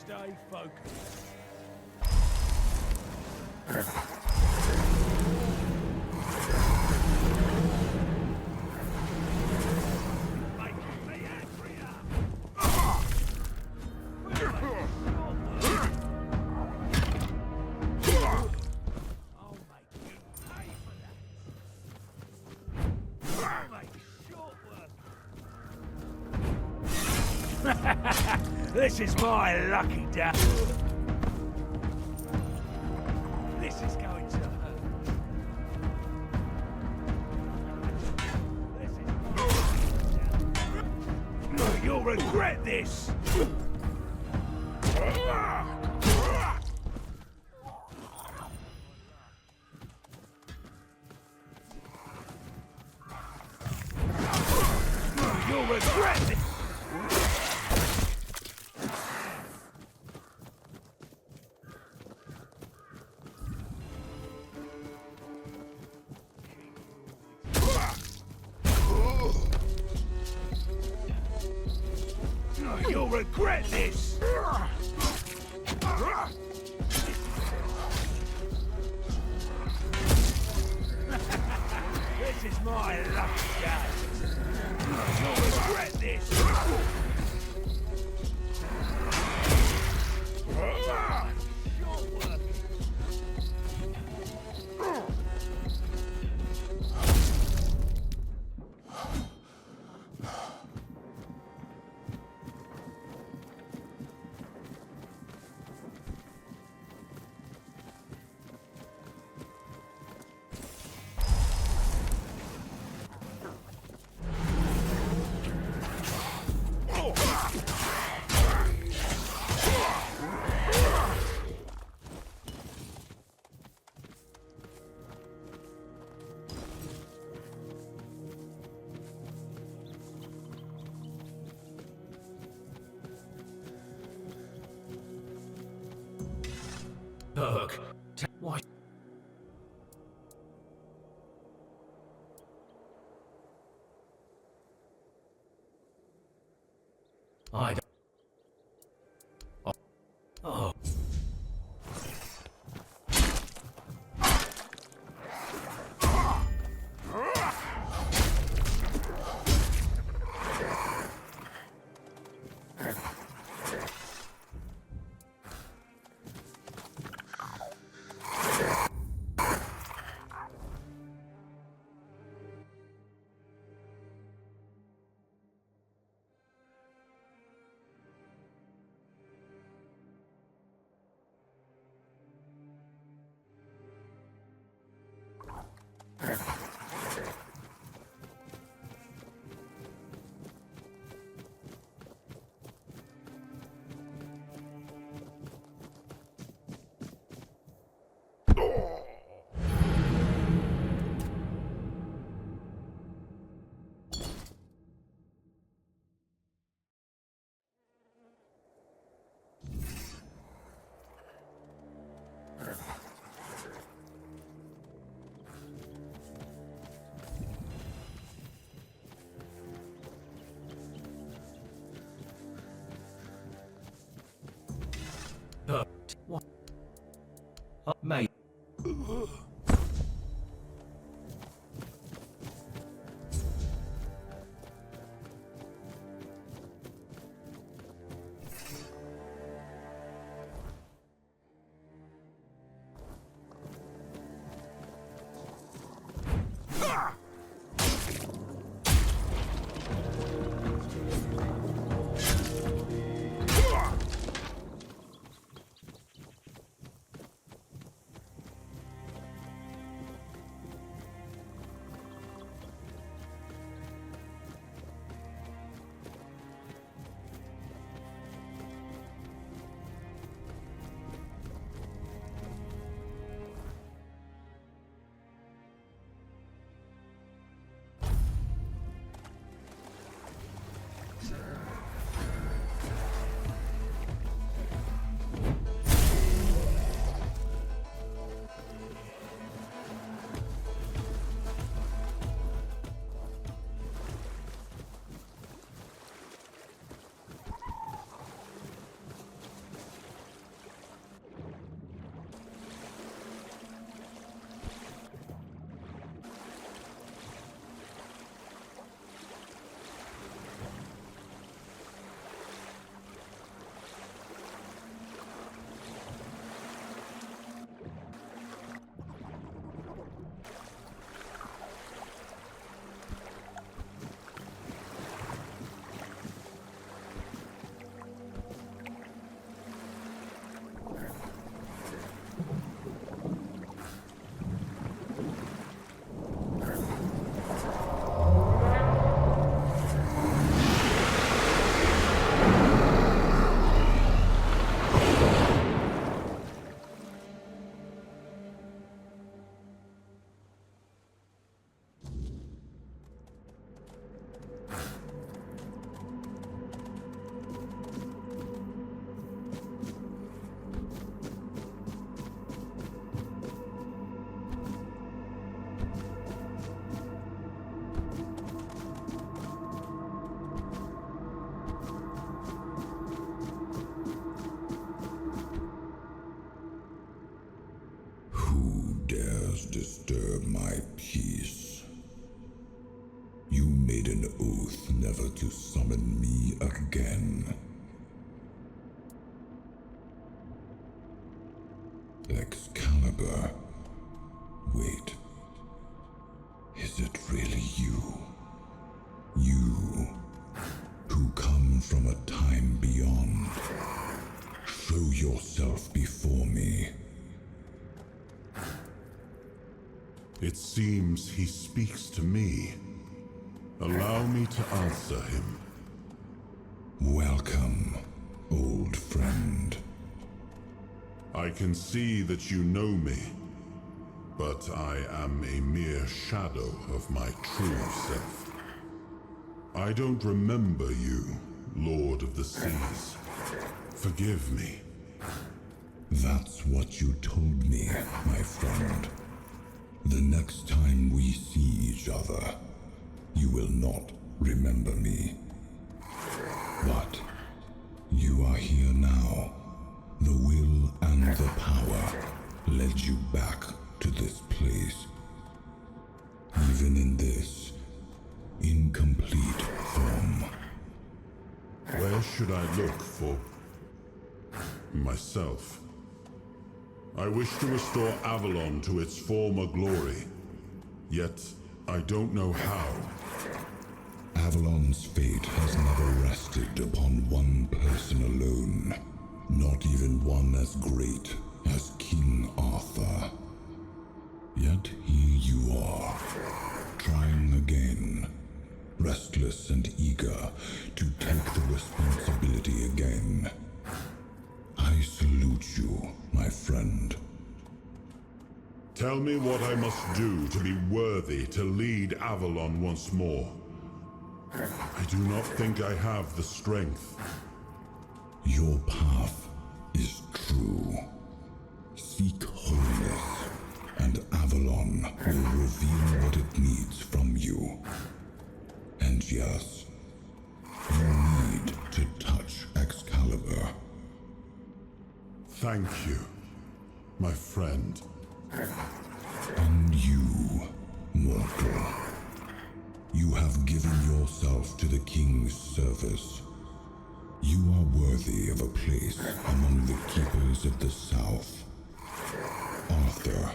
Stay focused. This is my lucky day. This is going to hurt. This is You'll regret this. You'll regret this. You'll regret this! This is my lucky day. You'll regret this! Look, why? I don't. Oh. What? Mate. oath never to summon me again. Excalibur. Wait. Is it really you? You, who come from a time beyond. Show yourself before me. It seems he speaks to me. Allow me to answer him. Welcome, old friend. I can see that you know me, but I am a mere shadow of my true self. I don't remember you, Lord of the Seas. Forgive me. That's what you told me, my friend. The next time we see each other, you will not remember me. But you are here now. The will and the power led you back to this place. Even in this incomplete form. Where should I look for myself? I wish to restore Avalon to its former glory, yet I don't know how. Avalon's fate has never rested upon one person alone, not even one as great as King Arthur. Yet here you are, trying again, restless and eager to take the responsibility again. I salute you, my friend. Tell me what I must do to be worthy to lead Avalon once more. I do not think I have the strength. Your path is true. Seek wholeness, and Avalon will reveal what it needs from you. And yes, you need to touch Excalibur. Thank you, my friend. And you, mortal. You have given yourself to the king's service. You are worthy of a place among the keepers of the South. Arthur,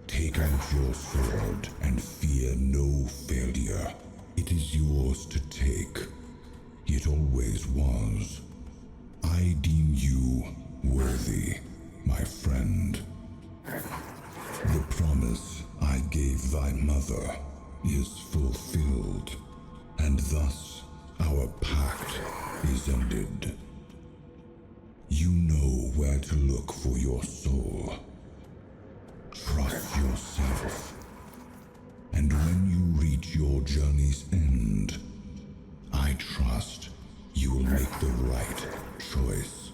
take out your sword and fear no failure. It is yours to take. It always was. I deem you worthy, my friend. The promise I gave thy mother is fulfilled, and thus our pact is ended. You know where to look for your soul. Trust yourself. And when you reach your journey's end, I trust you will make the right choice.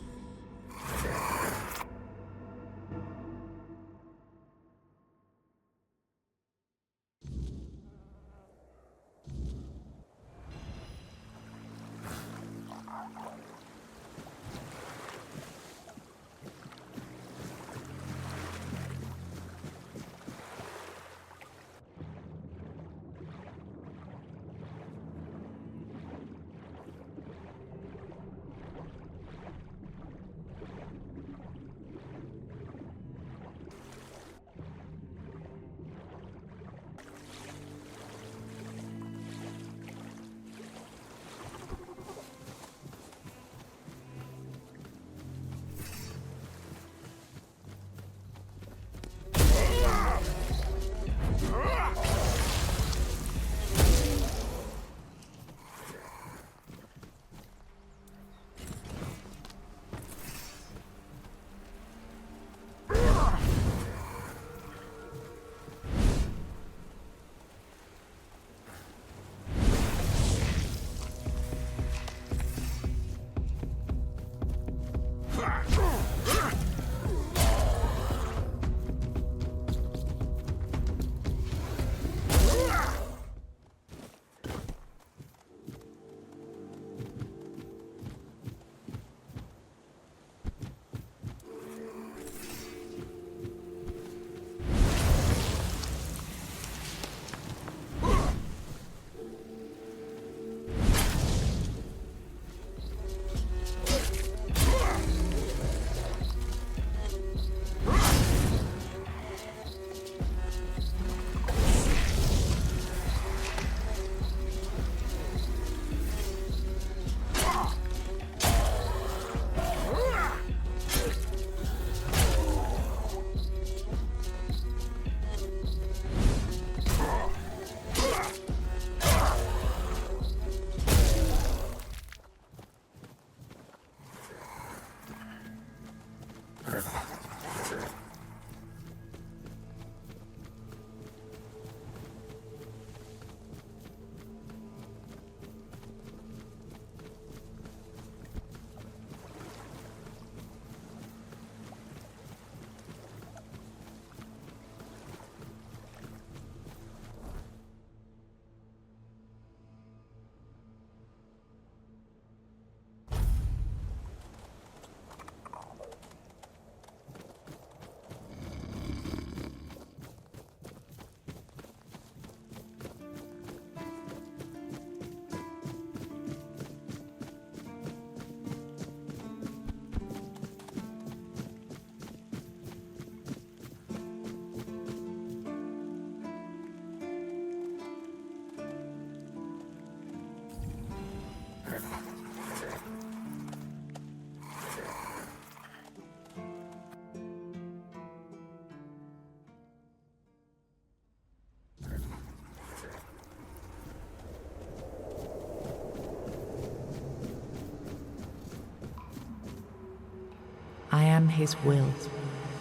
his will,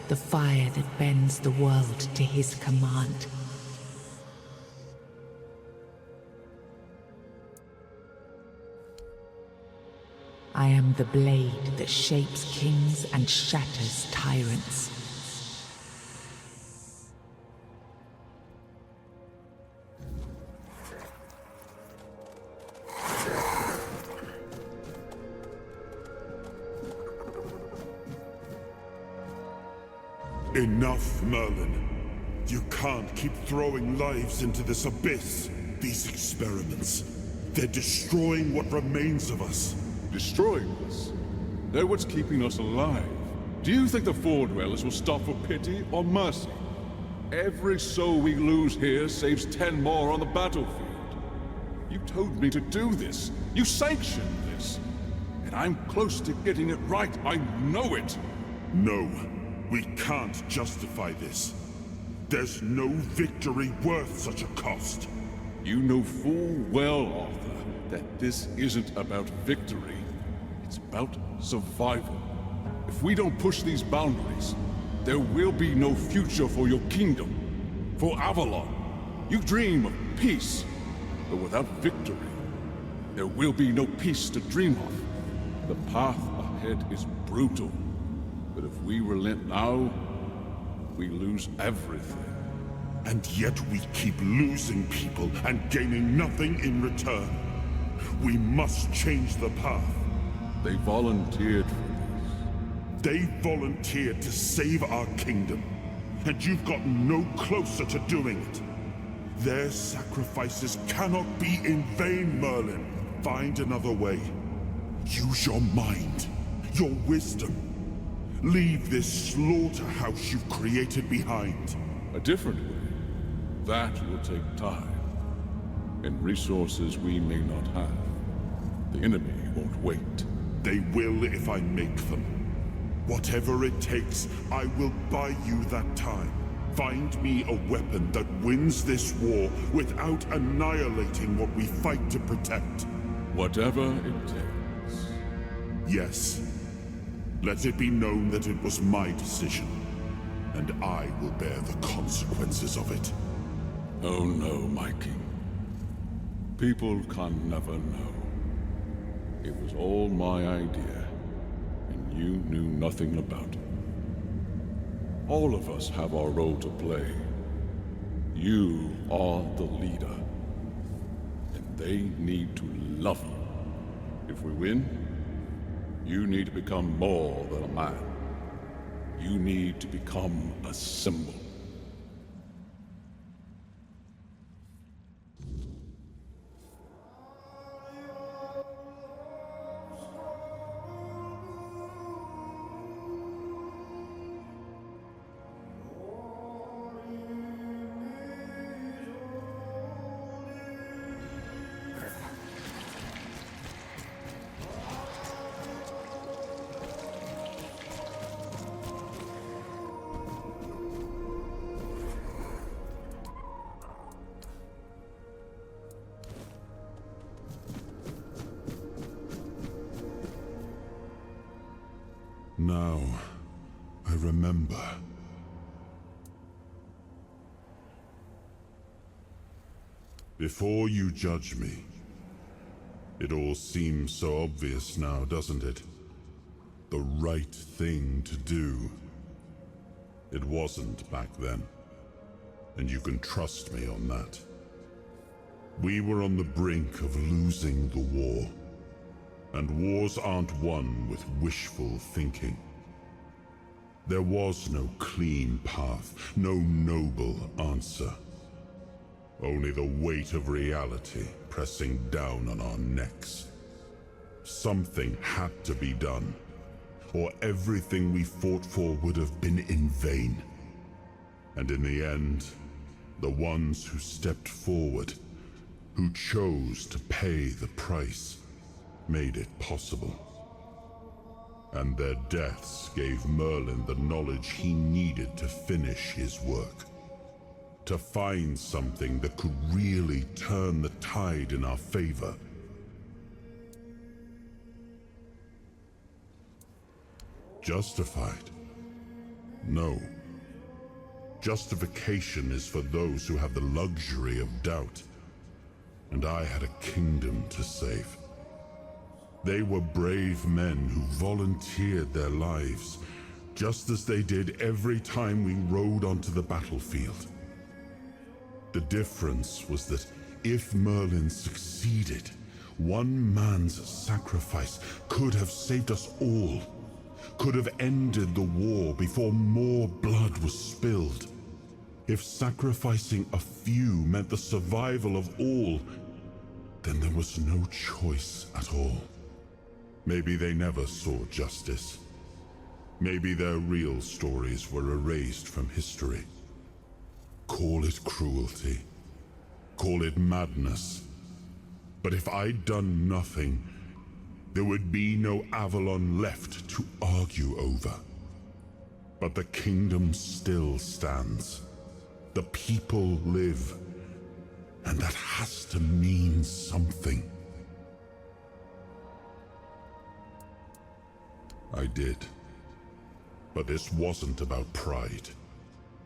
the fire that bends the world to his command. I am the blade that shapes kings and shatters tyrants. Enough, Merlin. You can't keep throwing lives into this abyss. These experiments, they're destroying what remains of us. Destroying us? They're what's keeping us alive. Do you think the Four Dwellers will stop for pity or mercy? Every soul we lose here saves 10 more on the battlefield. You told me to do this. You sanctioned this. And I'm close to getting it right. I know it. No, we can't justify this. There's no victory worth such a cost. You know full well, Arthur, that this isn't about victory. It's about survival. If we don't push these boundaries, there will be no future for your kingdom. For Avalon, you dream of peace, but without victory, there will be no peace to dream of. The path ahead is brutal, but if we relent now, we lose everything. And yet we keep losing people and gaining nothing in return. We must change the path. They volunteered for this. They volunteered to save our kingdom, and you've gotten no closer to doing it. Their sacrifices cannot be in vain, Merlin. Find another way. Use your mind, your wisdom. Leave this slaughterhouse you've created behind. A different way. That will take time, and resources we may not have. The enemy won't wait. They will if I make them. Whatever it takes, I will buy you that time. Find me a weapon that wins this war without annihilating what we fight to protect. Whatever it takes. Yes. Let it be known that it was my decision, and I will bear the consequences of it. Oh no, my king. People can never know. It was all my idea, and you knew nothing about it. All of us have our role to play. You are the leader, and they need to love you. If we win, you need to become more than a man. You need to become a symbol. Now, I remember. Before you judge me, it all seems so obvious now, doesn't it? The right thing to do. It wasn't back then, and you can trust me on that. We were on the brink of losing the war. And wars aren't won with wishful thinking. There was no clean path, no noble answer. Only the weight of reality pressing down on our necks. Something had to be done, or everything we fought for would have been in vain. And in the end, the ones who stepped forward, who chose to pay the price, made it possible. And their deaths gave Merlin the knowledge he needed to finish his work. To find something that could really turn the tide in our favor. Justified? No. Justification is for those who have the luxury of doubt. And I had a kingdom to save. They were brave men who volunteered their lives, just as they did every time we rode onto the battlefield. The difference was that if Merlin succeeded, one man's sacrifice could have saved us all, could have ended the war before more blood was spilled. If sacrificing a few meant the survival of all, then there was no choice at all. Maybe they never saw justice. Maybe their real stories were erased from history. Call it cruelty. Call it madness. But if I'd done nothing, there would be no Avalon left to argue over. But the kingdom still stands. The people live. And that has to mean something. I did. But this wasn't about pride.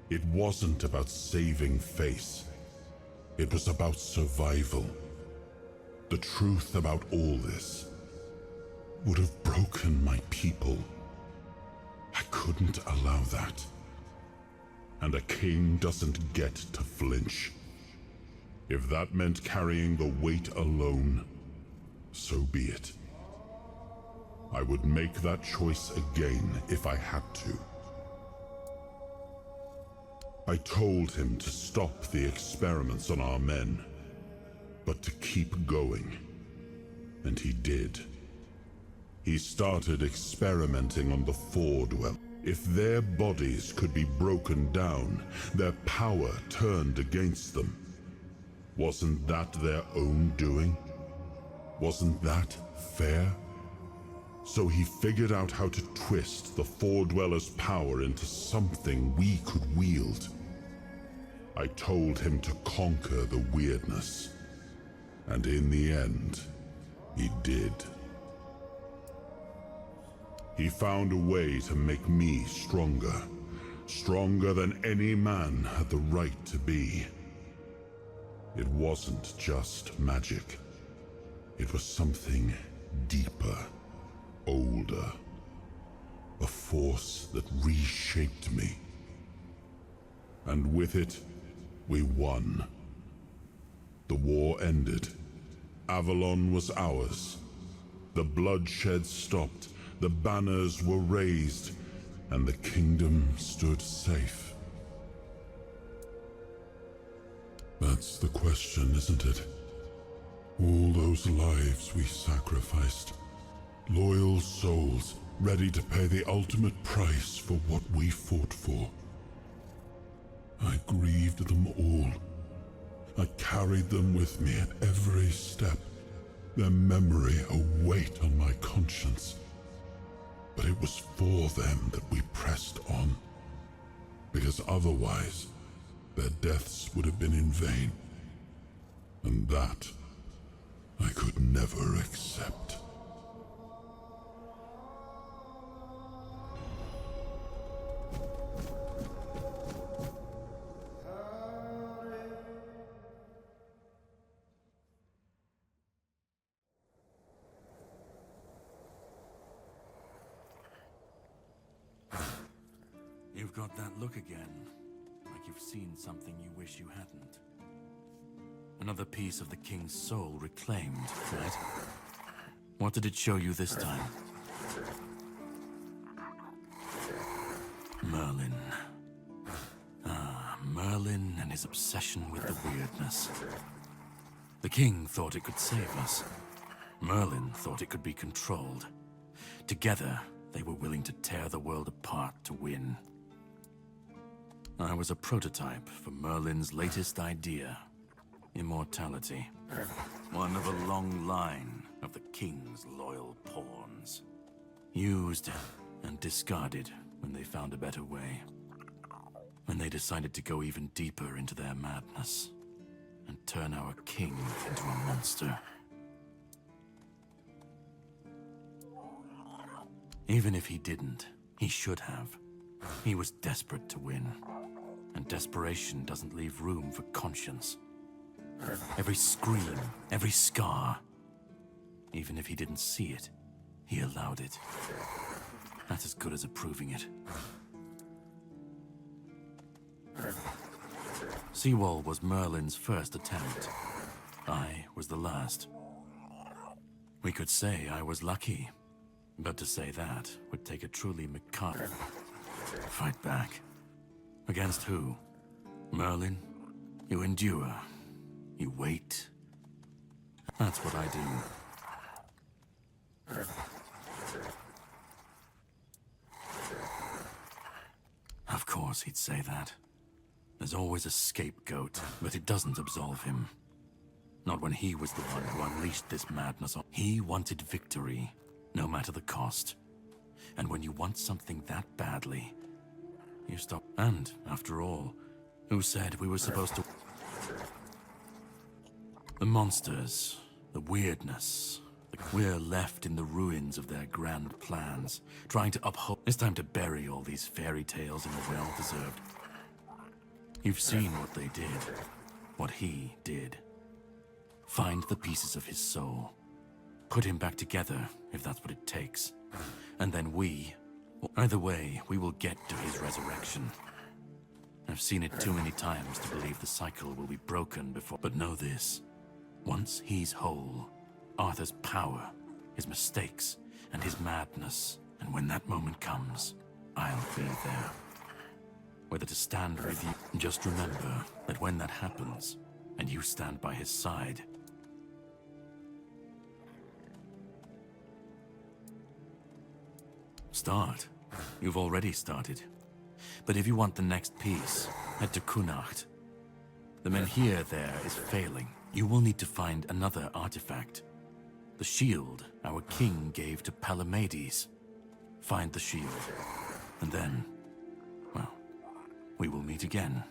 It wasn't about saving face. It was about survival. The truth about all this would have broken my people. I couldn't allow that. And a king doesn't get to flinch. If that meant carrying the weight alone, so be it. I would make that choice again if I had to. I told him to stop the experiments on our men, but to keep going. And he did. He started experimenting on the Four Dwellers. If their bodies could be broken down, their power turned against them. Wasn't that their own doing? Wasn't that fair? So he figured out how to twist the Four Dwellers' power into something we could wield. I told him to conquer the weirdness. And in the end, he did. He found a way to make me stronger. Stronger than any man had the right to be. It wasn't just magic. It was something deeper, older. A force that reshaped me. And with it, we won. The war ended. Avalon was ours. The bloodshed stopped. The banners were raised, and the kingdom stood safe. That's the question, isn't it? All those lives we sacrificed. Loyal souls, ready to pay the ultimate price for what we fought for. I grieved them all. I carried them with me at every step, their memory a weight on my conscience. But it was for them that we pressed on, because otherwise, their deaths would have been in vain. And that, I could never accept. You've got that look again, like you've seen something you wish you hadn't. Another piece of the king's soul reclaimed, right? What did it show you this time? Merlin. Ah, Merlin and his obsession with the weirdness. The king thought it could save us. Merlin thought it could be controlled. Together, they were willing to tear the world apart to win. I was a prototype for Merlin's latest idea, immortality. One of a long line of the king's loyal pawns. Used and discarded when they found a better way. When they decided to go even deeper into their madness and turn our king into a monster. Even if he didn't, he should have. He was desperate to win, and desperation doesn't leave room for conscience. Every scream, every scar, even if he didn't see it, he allowed it. That's as good as approving it. Seawall was Merlin's first attempt. I was the last. We could say I was lucky, but to say that would take a truly macabre. Fight back. Against who? Merlin? You endure. You wait. That's what I do. Of course he'd say that. There's always a scapegoat, but it doesn't absolve him. Not when he was the one who unleashed this madness on. He wanted victory, no matter the cost. And when you want something that badly, you stop. And, after all, who said we were supposed to... The monsters, the weirdness, we're left in the ruins of their grand plans, trying to uphold... It's time to bury all these fairy tales in a well-deserved... You've seen what they did, what he did. Find the pieces of his soul. Put him back together, if that's what it takes. And then either way, we will get to his resurrection. I've seen it too many times to believe the cycle will be broken before. But know this. Once he's whole, Arthur's power, his mistakes, and his madness, and when that moment comes, I'll be there. Whether to stand with you, just remember that when that happens, and you stand by his side, start. You've already started. But if you want the next piece, head to Kunacht. The Menhir there is failing. You will need to find another artifact. The shield our king gave to Palamedes. Find the shield. And then, well, we will meet again.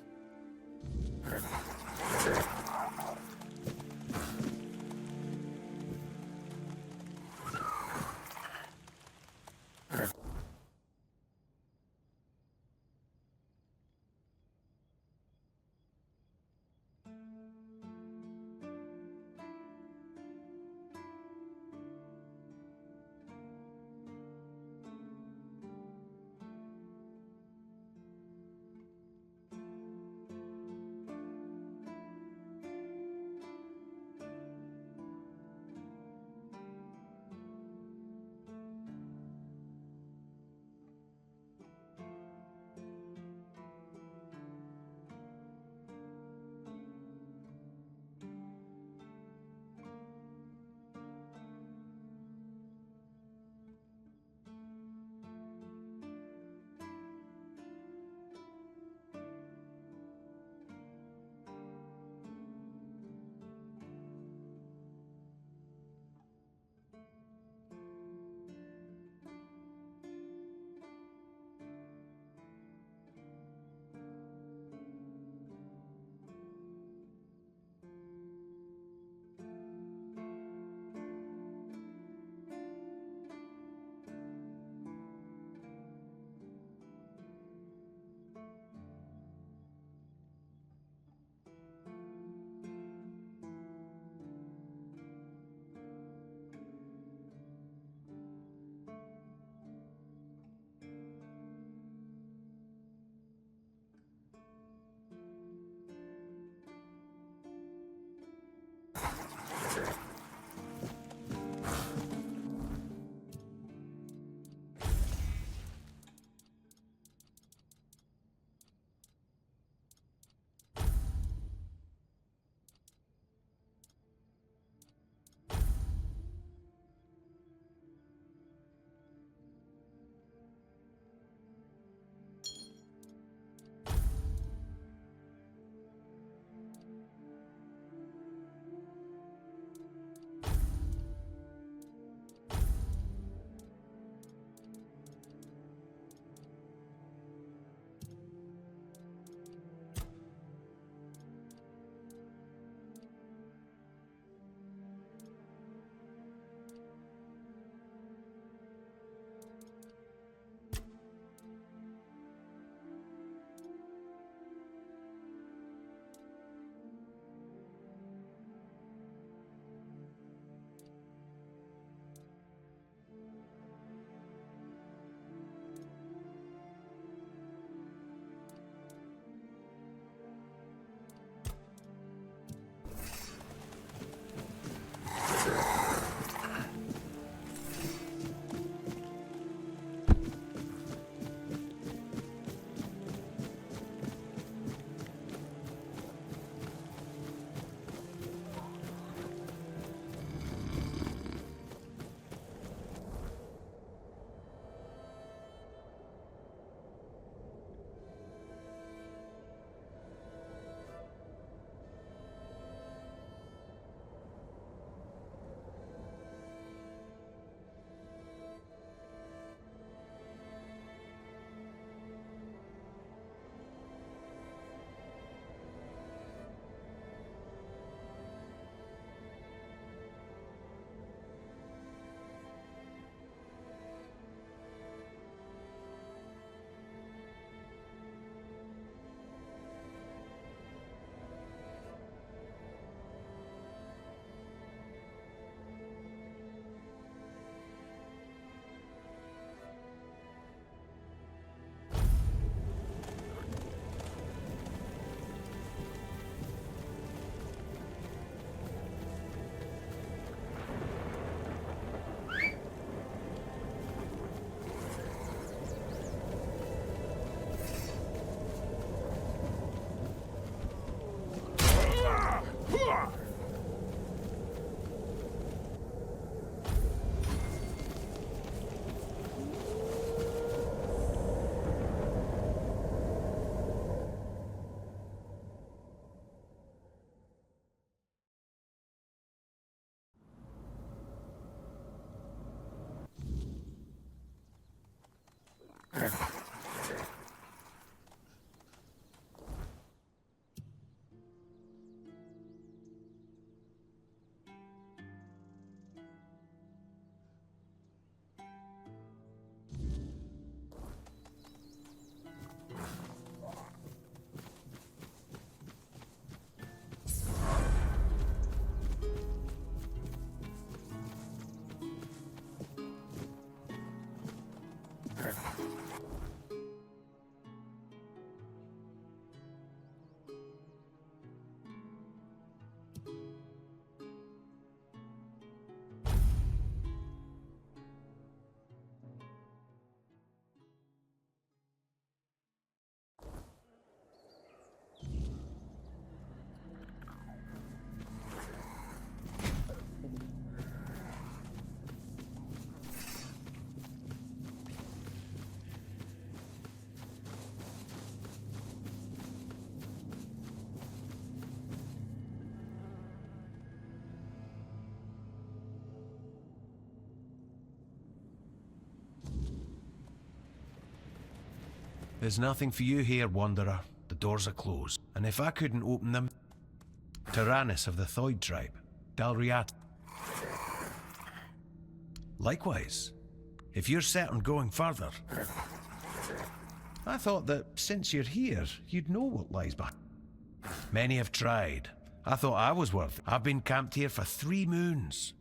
There's nothing for you here, Wanderer. The doors are closed. And if I couldn't open them, Tyrannus of the Thoid tribe, Dalriat. Likewise, if you're set on going further, I thought that since you're here, you'd know what lies behind. Many have tried. I thought I was worth it. I've been camped here for 3 moons.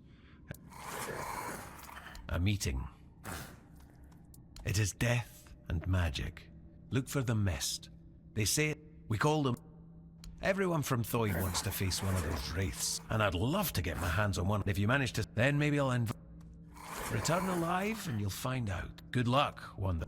A meeting. It is death and magic. Look for the mist. They say it. We call them. Everyone from Thoid wants to face one of those wraiths, and I'd love to get my hands on one. If you manage to, then maybe I'll return alive and you'll find out. Good luck, Wanderer.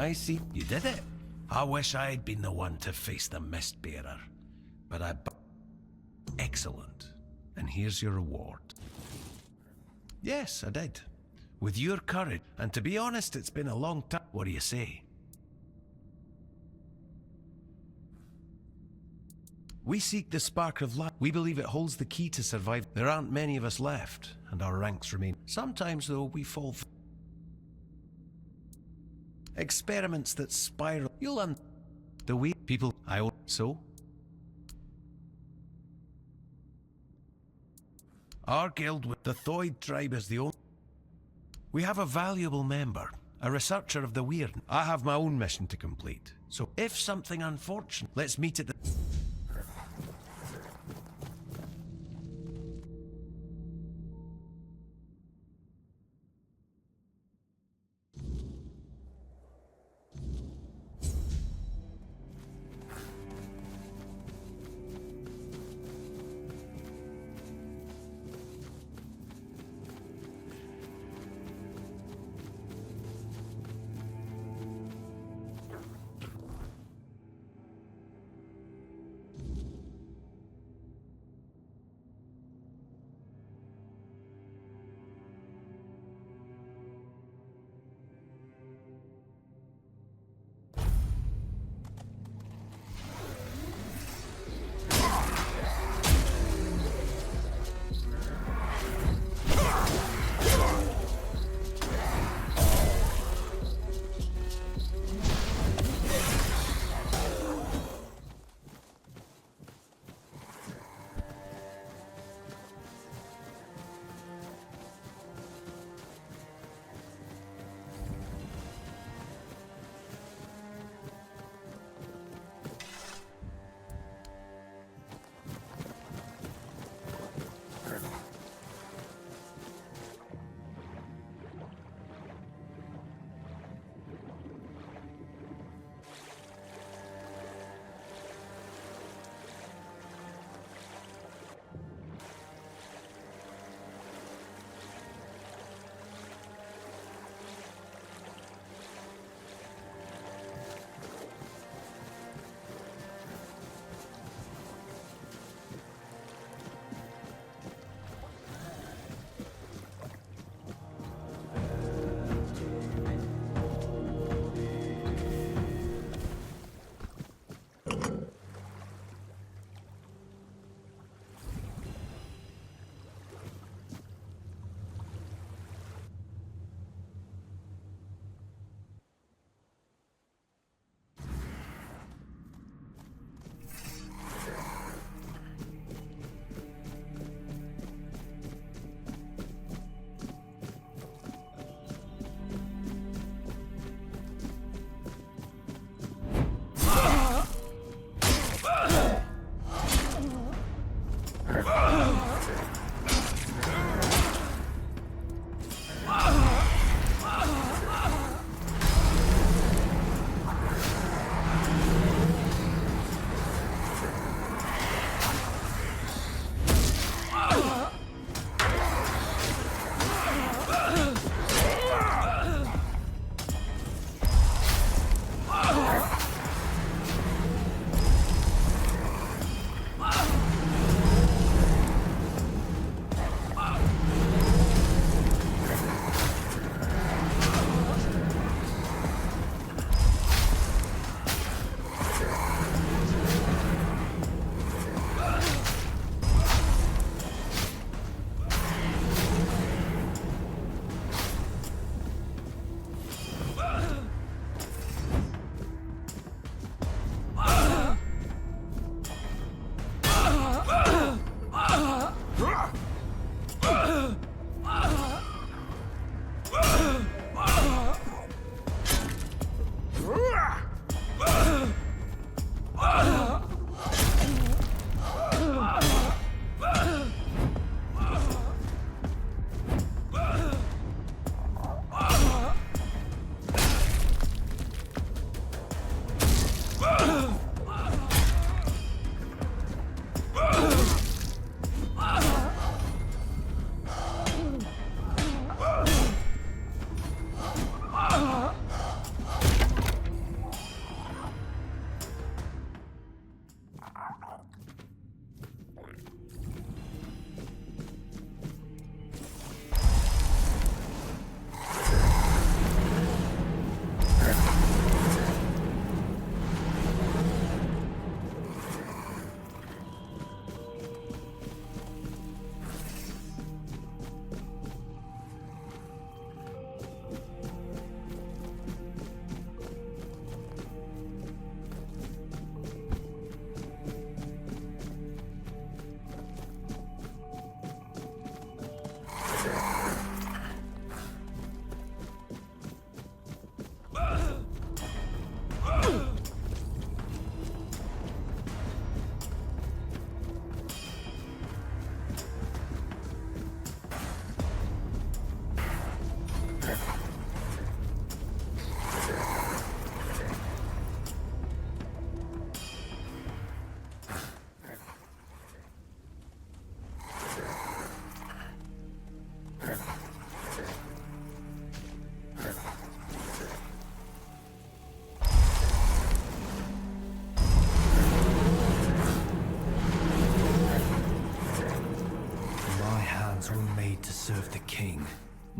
I see. You did it. I wish I'd been the one to face the Mistbearer. But excellent. And here's your reward. Yes, I did. With your courage. And to be honest, it's been a long time. What do you say? We seek the spark of life. We believe it holds the key to survive. There aren't many of us left, and our ranks remain. Sometimes, though, we fall. Experiments that spiral. You'll the way people I own. So? Our guild with the Thoid tribe is the only. We have a valuable member, a researcher of the weird. I have my own mission to complete. So if something unfortunate, let's meet at the.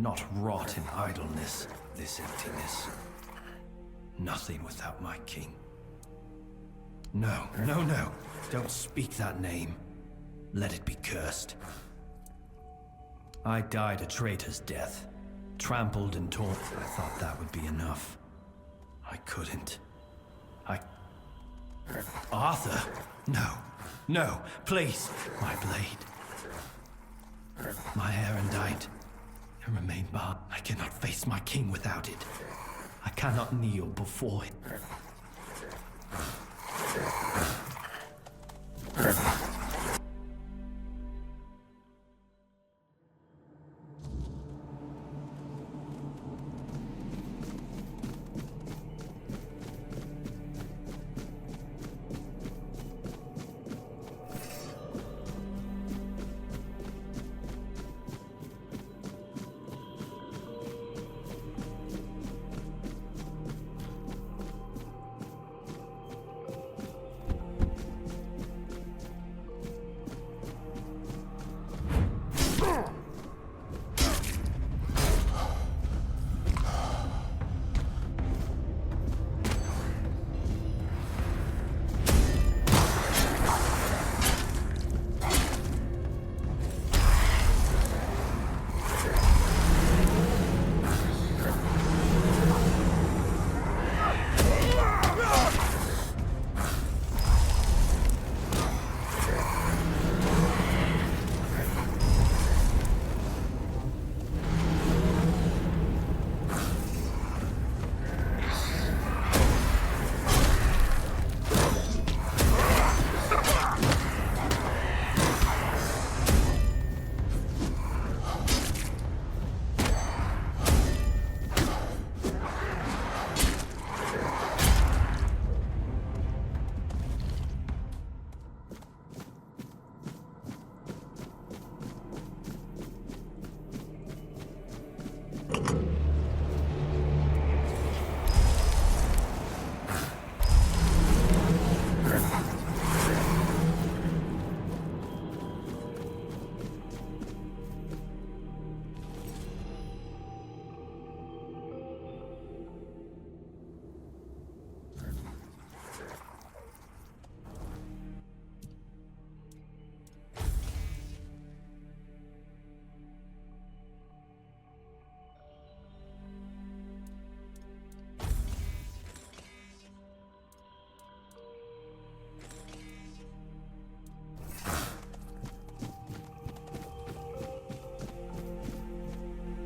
not rot in idleness, this emptiness. Nothing without my king. No, no, no. Don't speak that name. Let it be cursed. I died a traitor's death. Trampled and torn. I thought that would be enough. I couldn't. Arthur! No. No, please. My blade. My erendite. It remained bar. I cannot face my king without it. I cannot kneel before him.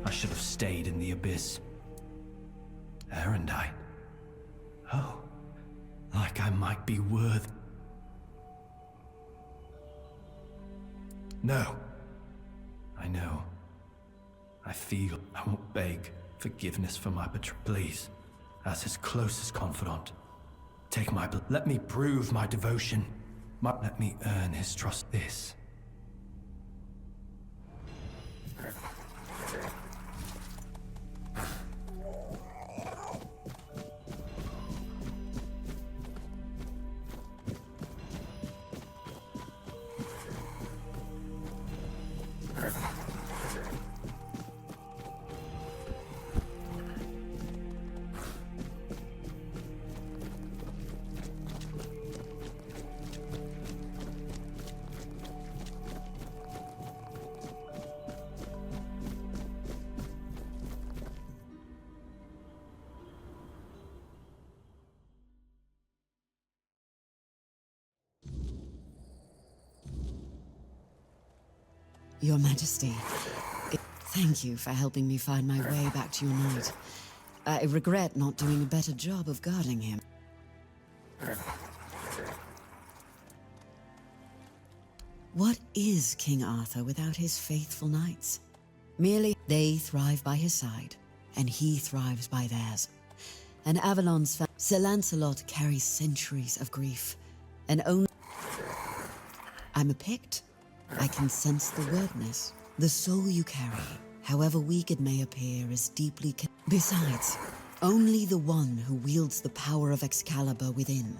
I should have stayed in the abyss. Erendite. Oh, like I might be worth. No. I know. I feel I won't beg forgiveness for my betrayal. Please, as his closest confidant, take my blood. Let me prove my devotion. Let me earn his trust. This. Your Majesty, thank you for helping me find my way back to your knight. I regret not doing a better job of guarding him. What is King Arthur without his faithful knights? Merely they thrive by his side, and he thrives by theirs. And Avalon's Sir Lancelot carries centuries of grief, and only I'm a Pict. I can sense the wordness. The soul you carry, however weak it may appear, is deeply Besides, only the one who wields the power of Excalibur within.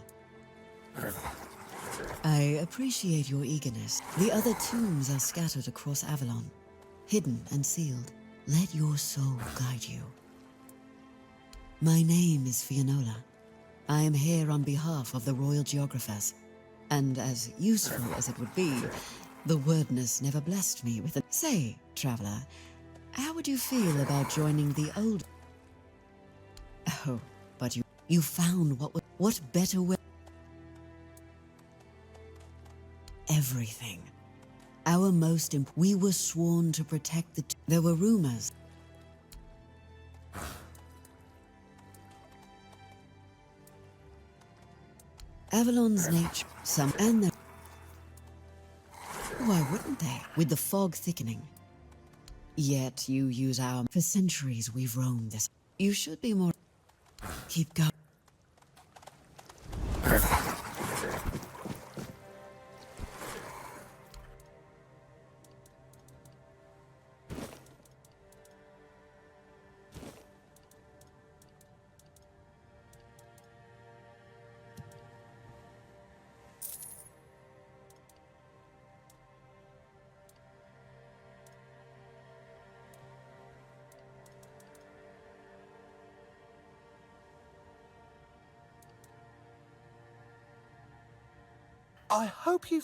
I appreciate your eagerness. The other tombs are scattered across Avalon, hidden and sealed. Let your soul guide you. My name is Fionola. I am here on behalf of the Royal Geographers, and as useful as it would be, the wordness never blessed me with a... Say, traveler, how would you feel about joining the old... Oh, but you found what better way... Everything. Our most we were sworn to protect the... There were rumors. Avalon's nature, some and the... Why wouldn't they? With the fog thickening. Yet you use our... For centuries we've roamed this. You should be more... Keep going. I hope you...